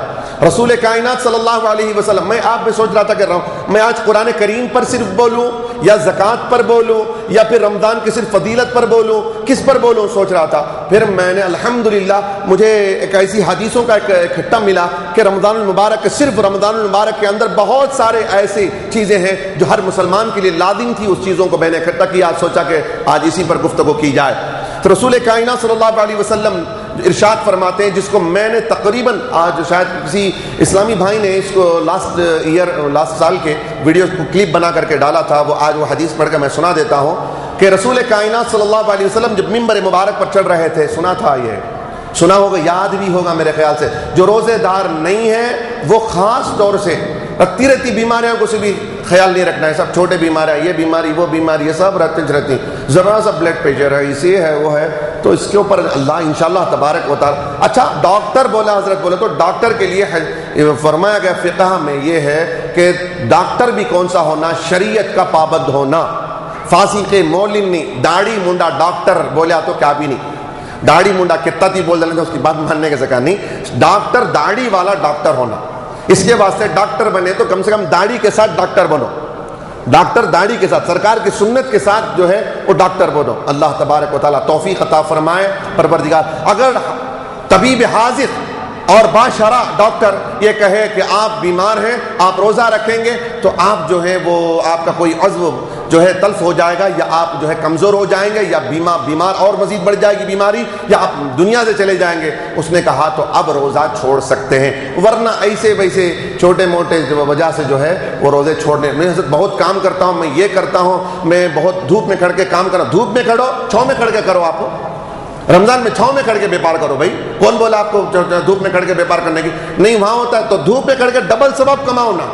رسول کائنات صلی اللہ علیہ وسلم، میں آپ میں سوچ رہا تھا کہ میں آج قرآن کریم پر صرف بولوں یا زکوٰۃ پر بولوں یا پھر رمضان کی صرف فضیلت پر بولوں، کس پر بولوں سوچ رہا تھا. پھر میں نے الحمدللہ مجھے ایک ایسی حدیثوں کا ایک اکٹھا ملا کہ رمضان المبارک، صرف رمضان المبارک کے اندر بہت سارے ایسی چیزیں ہیں جو ہر مسلمان کے لیے لازم تھی. اس چیزوں کو میں نے اکٹھا کیا، آج سوچا کہ آج اسی پر گفتگو کی جائے. تو رسول کائنات صلی اللہ علیہ وسلم ارشاد فرماتے ہیں، جس کو میں نے تقریباً آج شاید کسی اسلامی بھائی نے اس کو لاسٹ سال کے ویڈیو کو کلپ بنا کر کے ڈالا تھا، وہ آج وہ حدیث پڑھ کر میں سنا دیتا ہوں کہ رسول کائنات صلی اللہ علیہ وسلم جب ممبر مبارک پر چڑھ رہے تھے، سنا تھا، یہ سنا ہوگا، یاد بھی ہوگا میرے خیال سے. جو روزے دار نہیں ہے وہ خاص طور سے رہتی رہتی بیماریوں کو سے بھی خیال نہیں رکھنا ہے. سب چھوٹے بیماریاں، یہ بیماری وہ بیماری، یہ سب رہتی، ذرا سا بلڈ پریشر ہے، اسے ہے وہ ہے، تو اس کے اوپر اللہ انشاءاللہ تبارک و تعالی. اچھا ڈاکٹر بولا، حضرت بولے تو ڈاکٹر کے لیے فرمایا گیا فقہ میں یہ ہے کہ ڈاکٹر بھی کون سا ہونا؟ شریعت کا پابند ہونا. فاسق مولن نہیں، داڑھی منڈا ڈاکٹر بولیا تو کیا بھی نہیں. داڑھی منڈا کتنا تھی بول دینا، اس کی بات ماننے کے سکا نہیں. ڈاکٹر داڑھی والا ڈاکٹر ہونا. اس کے واسطے ڈاکٹر بنے تو کم سے کم داڑھی کے ساتھ ڈاکٹر بنو. ڈاکٹر داڑھی کے ساتھ، سرکار کی سنت کے ساتھ جو ہے وہ ڈاکٹر بنو. اللہ تبارک و تعالیٰ توفیق عطا فرمائے پروردگار. اگر طبیب حاذق اور باشرع ڈاکٹر یہ کہے کہ آپ بیمار ہیں، آپ روزہ رکھیں گے تو آپ جو ہے وہ آپ کا کوئی عضو جو ہے تلف ہو جائے گا، یا آپ جو ہے کمزور ہو جائیں گے، یا بیمار اور مزید بڑھ جائے گی بیماری، یا آپ دنیا سے چلے جائیں گے. اس نے کہا تو اب روزہ چھوڑ سکتے ہیں، ورنہ ایسے ویسے چھوٹے موٹے وجہ سے جو ہے وہ روزے چھوڑنے. میں حضرت بہت کام کرتا ہوں، میں یہ کرتا ہوں، میں بہت دھوپ میں کھڑ کے کام کرا. دھوپ میں کھڑو، چھاؤں میں کھڑ کے کرو. آپ رمضان میں چھاؤں میں کھڑ کے بیپار کرو. بھائی کون بولا آپ کو دھوپ میں کھڑ کے بیپار کرنے کی؟ نہیں، وہاں ہوتا ہے تو دھوپ میں کھڑ کے ڈبل ثواب کماؤ نا،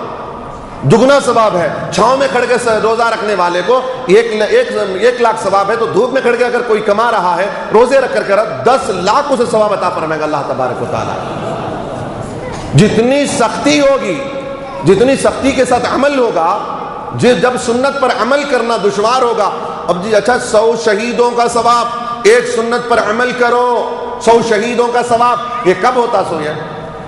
دگنا ثواب ہے. چھاؤں میں کھڑ کے روزہ رکھنے والے کو 1,00,000 ثواب ہے، تو دھوپ میں کھڑ کے اگر کوئی کما رہا ہے روزے رکھ کر 10 لاکھ اسے ثواب عطا فرمائے گا اللہ تبارک و تعالیٰ. جتنی سختی ہوگی، جتنی سختی کے ساتھ عمل ہوگا، جب سنت پر عمل کرنا دشوار ہوگا. اب جی اچھا 100 شہیدوں کا ثواب، ایک سنت پر عمل کرو، 100 شہیدوں کا ثواب. یہ کب ہوتا سو؟ یہ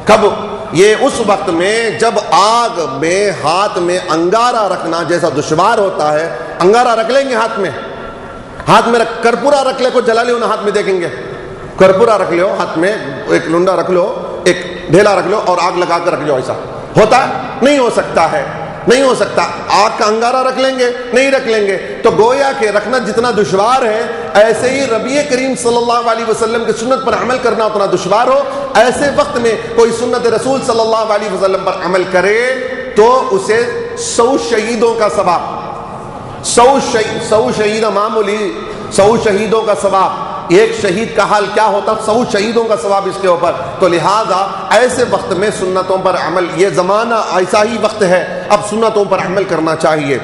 کب؟ یہ اس وقت میں جب آگ میں ہاتھ میں انگارہ رکھنا جیسا دشوار ہوتا ہے. انگارہ رکھ لیں گے ہاتھ میں کرپورا رکھ لے کو جلا لے، ہاتھ میں دیکھیں گے کرپورا رکھ لو ہاتھ میں، ایک لنڈا رکھ لو، ایک ڈھیلا رکھ لو اور آگ لگا کر رکھ لو. ایسا ہوتا نہیں ہو سکتا ہے، نہیں ہو سکتا. آگ کا انگارہ رکھ لیں گے؟ نہیں رکھ لیں گے. تو گویا کہ رکھنا جتنا دشوار ہے، ایسے ہی نبی کریم صلی اللہ علیہ وسلم کی سنت پر عمل کرنا اتنا دشوار ہو. ایسے وقت میں کوئی سنت رسول صلی اللہ علیہ وسلم پر عمل کرے تو اسے 100 شہیدوں کا ثواب، 100 شہید معمولی 100 شہیدوں کا ثواب. ایک شہید کا حال کیا ہوتا، 100 شہیدوں کا ثواب اس کے اوپر. تو لہذا ایسے وقت میں سنتوں پر عمل، یہ زمانہ ایسا ہی وقت ہے، اب سنتوں پر عمل کرنا چاہیے.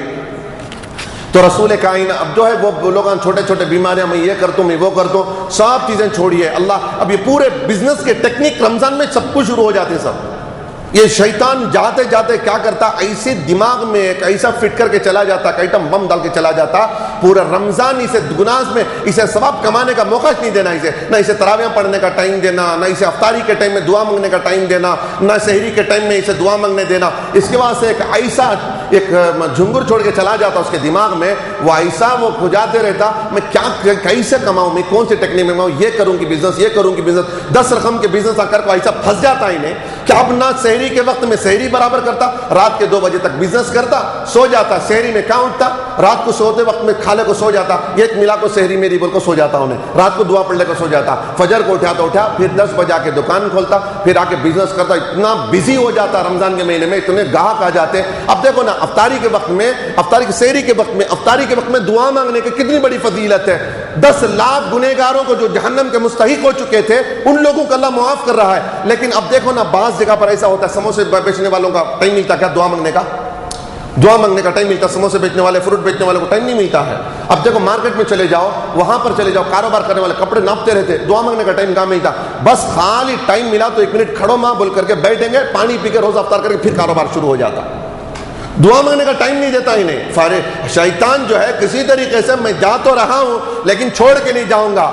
تو رسول کائنات اب جو ہے وہ لوگ چھوٹے چھوٹے بیماریاں، میں یہ کرتا ہوں، میں وہ کرتا ہوں، سب چیزیں چھوڑیے. اللہ اب یہ پورے بزنس کے ٹیکنیک رمضان میں سب کچھ شروع ہو جاتے ہیں. سب یہ شیطان جاتے جاتے کیا کرتا، ایسے دماغ میں ایک ایسا فٹ کر کے چلا جاتا، ایٹم بم ڈال کے چلا جاتا، پورا رمضان اسے گناہ میں اسے ثواب کمانے کا موقع نہیں دینا، نہ اسے تراویح پڑھنے کا ٹائم دینا، نہ اسے افطاری کے ٹائم میں دعا مانگنے کا ٹائم دینا، نہ سحری کے ٹائم میں اسے دعا مانگنے دینا۔ اس کے بعد سے ایک ایسا ایک جھنگر چھوڑ کے چلا جاتا اس کے دماغ میں، وہ ایسا وہ کھجاتے رہتا، میں کیا کیسے کماؤں، میں کون سی ٹیکنیک میں کماؤں، یہ کروں گی بزنس، یہ کروں گی بزنس، 10 رقم کے بزنس آ کر کو ایسا پھنس جاتا انہیں کہ اب نہ سحری کے وقت میں سحری برابر کرتا، رات کے 2 بجے تک بزنس کرتا، سو جاتا، سحری میں کہاں اٹھتا، رات کو سوتے وقت میں کھالے کو سو جاتا، ایک ملا کو سحری میری بول کو سو جاتا انہیں، رات کو دعا پڑھنے کو سو جاتا، فجر کو اٹھا تو اٹھا، پھر 10 بجے آ کے دکان کھولتا، پھر آ کے بزنس کرتا، اتنا بزی ہو جاتا رمضان کے مہینے میں، اتنے گاہک آ جاتے۔ اب دیکھو نا، افطاری کے وقت میں، افطاری کی سحری کے وقت میں، افطاری کے وقت میں دعا مانگنے کی کتنی بڑی فضیلت ہے۔ 10 لاکھ گنہگاروں کو جو جہنم کے مستحق ہو چکے تھے ان لوگوں کو اللہ معاف کر رہا ہے۔ لیکن اب دیکھو نا، بعض جگہ پر ایسا ہوتا ہے، سموسے بیچنے والوں کا ٹائم ملتا کیا دعا مانگنے کا؟ دعا مانگنے کا ٹائم ملتا، سموسے بیچنے والے، فروٹ بیچنے والے کو ٹائم نہیں ملتا ہے۔ اب دیکھو مارکیٹ میں چلے جاؤ، وہاں پر چلے جاؤ، کاروبار کرنے والے کپڑے ناپتے رہتے، دعا مانگنے کا ٹائم کہاں ملتا؟ بس خالی ٹائم ملا تو 1 منٹ کھڑو ماں بول کر کے بیٹھیں گے، پانی پی کے روزہ افطار کر کے پھر کاروبار شروع ہو جاتا۔ دعا مانگنے کا ٹائم نہیں دیتا انہیں۔ شیطان جو ہے کسی طریقے سے، میں جا تو رہا ہوں لیکن چھوڑ کے نہیں جاؤں گا،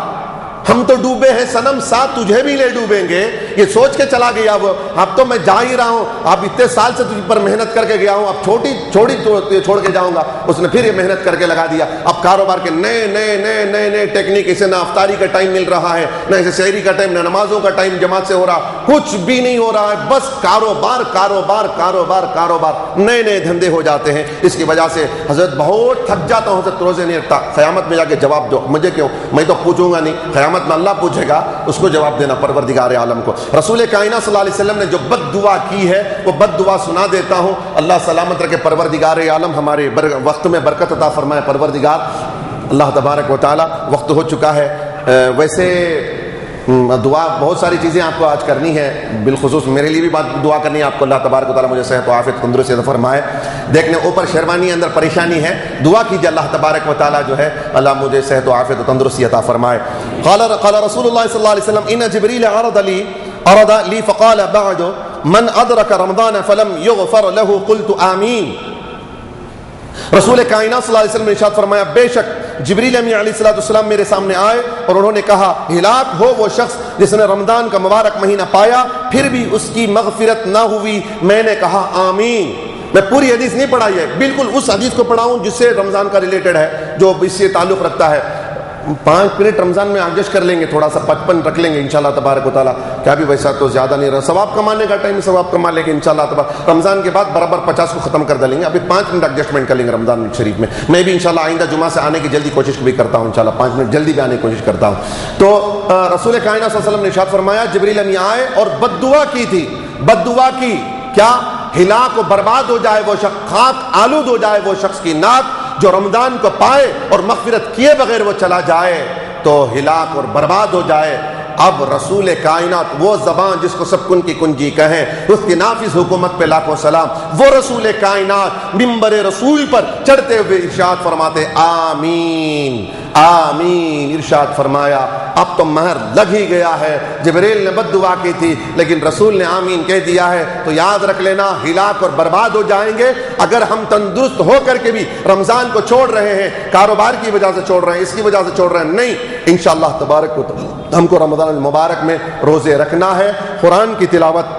ہم تو ڈوبے ہیں صنم، ساتھ تجھے بھی لے ڈوبیں گے، یہ سوچ کے چلا گیا وہ، اب تو میں جا ہی رہا ہوں، اب اتنے سال سے تجھ پر محنت کر کے گیا ہوں، اب چھوڑ کے جاؤں گا۔ اس نے پھر یہ محنت کر کے لگا دیا، اب کاروبار کے نئے ٹیکنیک، اسے نہ افطاری کا ٹائم مل رہا ہے، نہ اسے سحری کا ٹائم، نہ نمازوں کا ٹائم جماعت سے ہو رہا، کچھ بھی نہیں ہو رہا ہے، بس کاروبار کاروبار کاروبار کاروبار، نئے دھندے ہو جاتے ہیں۔ اس کی وجہ سے حضرت بہت تھک جاتا ہوں، حضرت روزے نہیں رکھتا، قیامت میں جا کے جواب دو، مجھے کیوں، میں تو پوچھوں گا نہیں، قیامت میں اللہ پوچھے گا، اس کو جواب دینا پروردگار عالم کو۔ رسول کائنات صلی اللہ علیہ وسلم نے جو بد دعا کی ہے وہ بد دعا سنا دیتا ہوں، اللہ سلامت رکھے پروردگار عالم، ہمارے وقت میں برکت عطا فرمائے پروردگار اللہ تبارک و تعالی۔ وقت ہو چکا ہے، ویسے دعا بہت ساری چیزیں آپ کو آج کرنی ہے، بالخصوص میرے لیے بھی دعا کرنی ہے آپ کو، اللہ تبارک و تعالیٰ مجھے صحت و عافیت تندرستی عطا فرمائے۔ دیکھنے اوپر شیروانی اندر پریشانی ہے، دعا کیجیے اللہ تبارک و تعالیٰ جو ہے اللہ مجھے صحت و عافیت و تندرستی عطا فرمائے۔ قال رسول اللہ صلی اللہ علیہ وسلم ان جبریل عرض لی فقال بعد من ادرک رمضان فلم یغفر له قلت آمین۔ رسول کائنات صلی اللہ علیہ وسلم نے ارشاد فرمایا، بے شک جبریل امین علیہ السلام میرے سامنے آئے اور انہوں نے کہا، ہلاک ہو وہ شخص جس نے رمضان کا مبارک مہینہ پایا پھر بھی اس کی مغفرت نہ ہوئی۔ میں نے کہا آمین۔ میں پوری حدیث نہیں پڑھائی ہے، بالکل اس حدیث کو پڑھاؤں جس سے رمضان کا ریلیٹڈ ہے، جو اس سے تعلق رکھتا ہے۔ 5 منٹ رمضان میں ایڈجسٹ کر لیں گے، تھوڑا سا 55 رکھ لیں گے انشاءاللہ تبارک و تعالیٰ، کیا بھی ویسا تو زیادہ نہیں رہا، ثواب کمانے کا ٹائم ثواب کما لیں گے انشاءاللہ تبارک۔ رمضان کے بعد برابر 50 کو ختم کر دیں گے، ابھی 5 منٹ ایڈجسٹمنٹ کر لیں گے رمضان شریف میں۔ میں بھی انشاءاللہ آئندہ جمعہ سے آنے کی جلدی کوشش بھی کرتا ہوں، انشاءاللہ 5 منٹ جلدی بھی آنے کی کوشش کرتا ہوں۔ تو رسول کائنات صلی اللہ علیہ وسلم نے ارشاد فرمایا، جبریل امین آئے اور بد دعا کی تھی، بد دعا کی کیا؟ ہلاک و برباد ہو جائے وہ شخص، خاک آلود ہو جائے وہ شخص کی ناک جو رمضان کو پائے اور مغفرت کیے بغیر وہ چلا جائے تو ہلاک اور برباد ہو جائے۔ اب رسول کائنات، وہ زبان جس کو سب کن کی کنجی کہیں، اس کی نافذ حکومت پہ لاکھوں سلام، وہ رسول کائنات منبر رسول پر چڑھتے ہوئے ارشاد فرماتے آمین آمین، ارشاد فرمایا اب تو مہر لگ ہی گیا ہے۔ جبریل نے بد دعا کی تھی لیکن رسول نے آمین کہہ دیا ہے، تو یاد رکھ لینا ہلاک اور برباد ہو جائیں گے اگر ہم تندرست ہو کر کے بھی رمضان کو چھوڑ رہے ہیں، کاروبار کی وجہ سے چھوڑ رہے ہیں، اس کی وجہ سے چھوڑ رہے ہیں، نہیں، انشاءاللہ تبارک و تعالی ہم کو رمضان المبارک میں روزے رکھنا ہے، قرآن کی تلاوت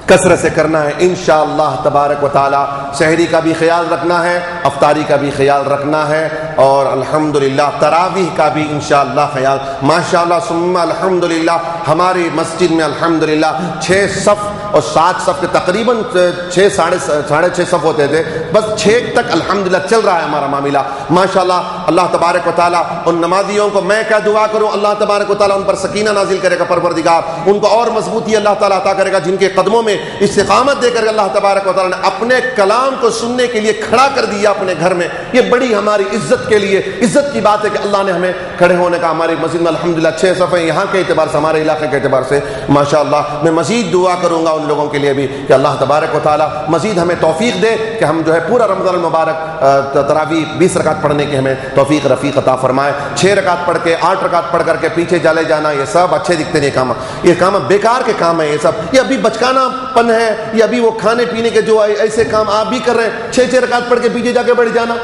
کثرت سے کرنا ہے انشاءاللہ تبارک و تعالی، سحری کا بھی خیال رکھنا ہے، افطاری کا بھی خیال رکھنا ہے، اور الحمدللہ تراویح کا بھی انشاءاللہ خیال، ماشاءاللہ ثم الحمدللہ ہماری مسجد میں الحمدللہ 6 صف اور 7 صف کے تقریباً 6 ساڑھے 6 صف ہوتے تھے، بس 6 تک الحمدللہ چل رہا ہے ہمارا معاملہ ماشاءاللہ۔ اللہ تبارک و تعالیٰ ان نمازیوں کو میں کیا دعا کروں، اللہ تبارک و تعالیٰ ان پر سکینہ نازل کرے گا پروردگار، ان کو اور مضبوطی اللہ تعالیٰ عطا کرے گا، جن کے قدموں میں استقامت دے کر اللہ تبارک و تعالیٰ نے اپنے کلام کو سننے کے لیے کھڑا کر دیا اپنے گھر میں، یہ بڑی ہماری عزت کے لیے عزت کی بات ہے کہ اللہ نے ہمیں کھڑے ہونے کا، ہماری مسجد میں الحمدللہ 6 صف ہیں، یہاں کے اعتبار سے، ہمارے علاقے کے اعتبار سے ماشاءاللہ۔ میں مزید دعا کروں گا ان لوگوں کے لیے بھی کہ اللہ تبارک و تعالیٰ مزید ہمیں توفیق دے کہ ہم جو ہے پورا رمضان المبارک تراویح 20 رکعت پڑھنے کی ہمیں توفیق رفیق عطا فرمائے. 6 رکعت پڑھ کے 8 رکعت پڑھ کر کے پیچھے چلے جانا یہ سب اچھے دکھتے نہیں کام, یہ کام بیکار کے کام ہے, یہ سب یہ ابھی بچکانا پن ہے, یہ ابھی وہ کھانے پینے کے جو ایسے کام آپ بھی کر رہے ہیں. 6 رکعت پڑھ کے پیچھے جا کے بیٹھ جانا,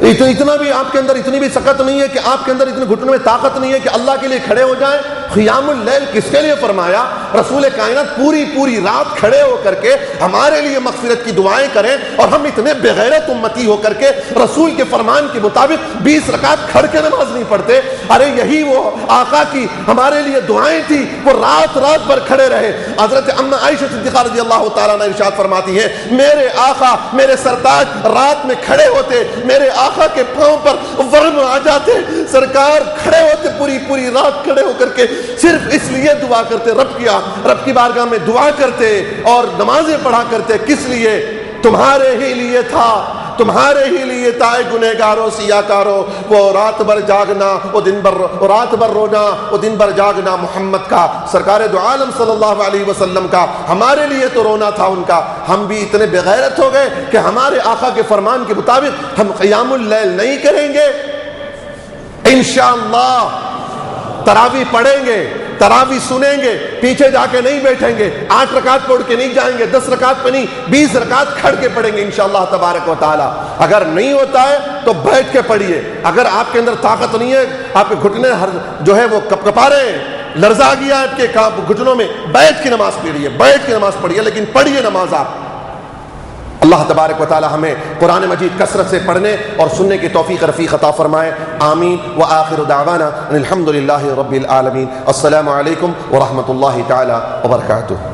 اتنا بھی آپ کے اندر اتنی بھی سکت نہیں ہے کہ آپ کے اندر اتنے گھٹنوں میں طاقت نہیں ہے کہ اللہ کے لیے کھڑے ہو جائیں. قیام اللیل کس کے لیے فرمایا؟ رسول کائنات پوری رات کھڑے ہو کر کے ہمارے لیے مغفرت کی دعائیں کریں, اور ہم اتنے بغیرت امتی ہو کر کے رسول کے فرمان کے مطابق 20 رکعت کھڑ کے نماز نہیں پڑھتے. ارے یہی وہ آقا کی ہمارے لیے دعائیں تھی, وہ رات بھر کھڑے رہے. حضرت اما عائشہ صدیقہ رضی اللہ تعالیٰ عنہ ارشاد فرماتی ہیں, میرے آقا میرے سرتاج رات میں کھڑے ہوتے, میرے آقا کے پاؤں پر ورم آ جاتے, سرکار کھڑے ہوتے پوری رات کھڑے ہو کر کے صرف اس لیے دعا کرتے, رب کی بارگاہ میں دعا کرتے اور نمازیں پڑھا کرتے. کس لیے؟ تمہارے ہی لیے تھا, تمہارے ہی لیے تھا گنہگاروں سیاکاروں. وہ رات بھر جاگنا, وہ دن بھر رات بھر رونا, وہ دن بھر جاگنا محمد کا, سرکار دو عالم صلی اللہ علیہ وسلم کا, ہمارے لیے تو رونا تھا ان کا. ہم بھی اتنے بغیرت ہو گئے کہ ہمارے آقا کے فرمان کے مطابق ہم قیام اللیل نہیں کریں گے. انشاءاللہ تراویح پڑھیں گے, تراویح سنیں گے, پیچھے جا کے نہیں بیٹھیں گے, 8 رکعت پڑھ کے نہیں جائیں گے, 10 رکعت پہ نہیں 20 رکعت کھڑ کے پڑھیں گے انشاءاللہ تبارک و تعالی. اگر نہیں ہوتا ہے تو بیٹھ کے پڑھیے. اگر آپ کے اندر طاقت نہیں ہے, آپ کے گھٹنے جو ہے وہ کپا رہے ہیں, لرزا گیا آپ کے گھٹنوں میں, بیٹھ کے نماز پڑھیے, بیٹھ کے نماز پڑھیے, لیکن پڑھیے نماز آپ. اللہ تبارک و تعالی ہمیں قرآن مجید کثرت سے پڑھنے اور سننے کی توفیق رفیق عطا فرمائے. آمین. وآخر دعوانا ان الحمد للہ رب العالمین. السلام علیکم ورحمۃ اللہ تعالی وبرکاتہ.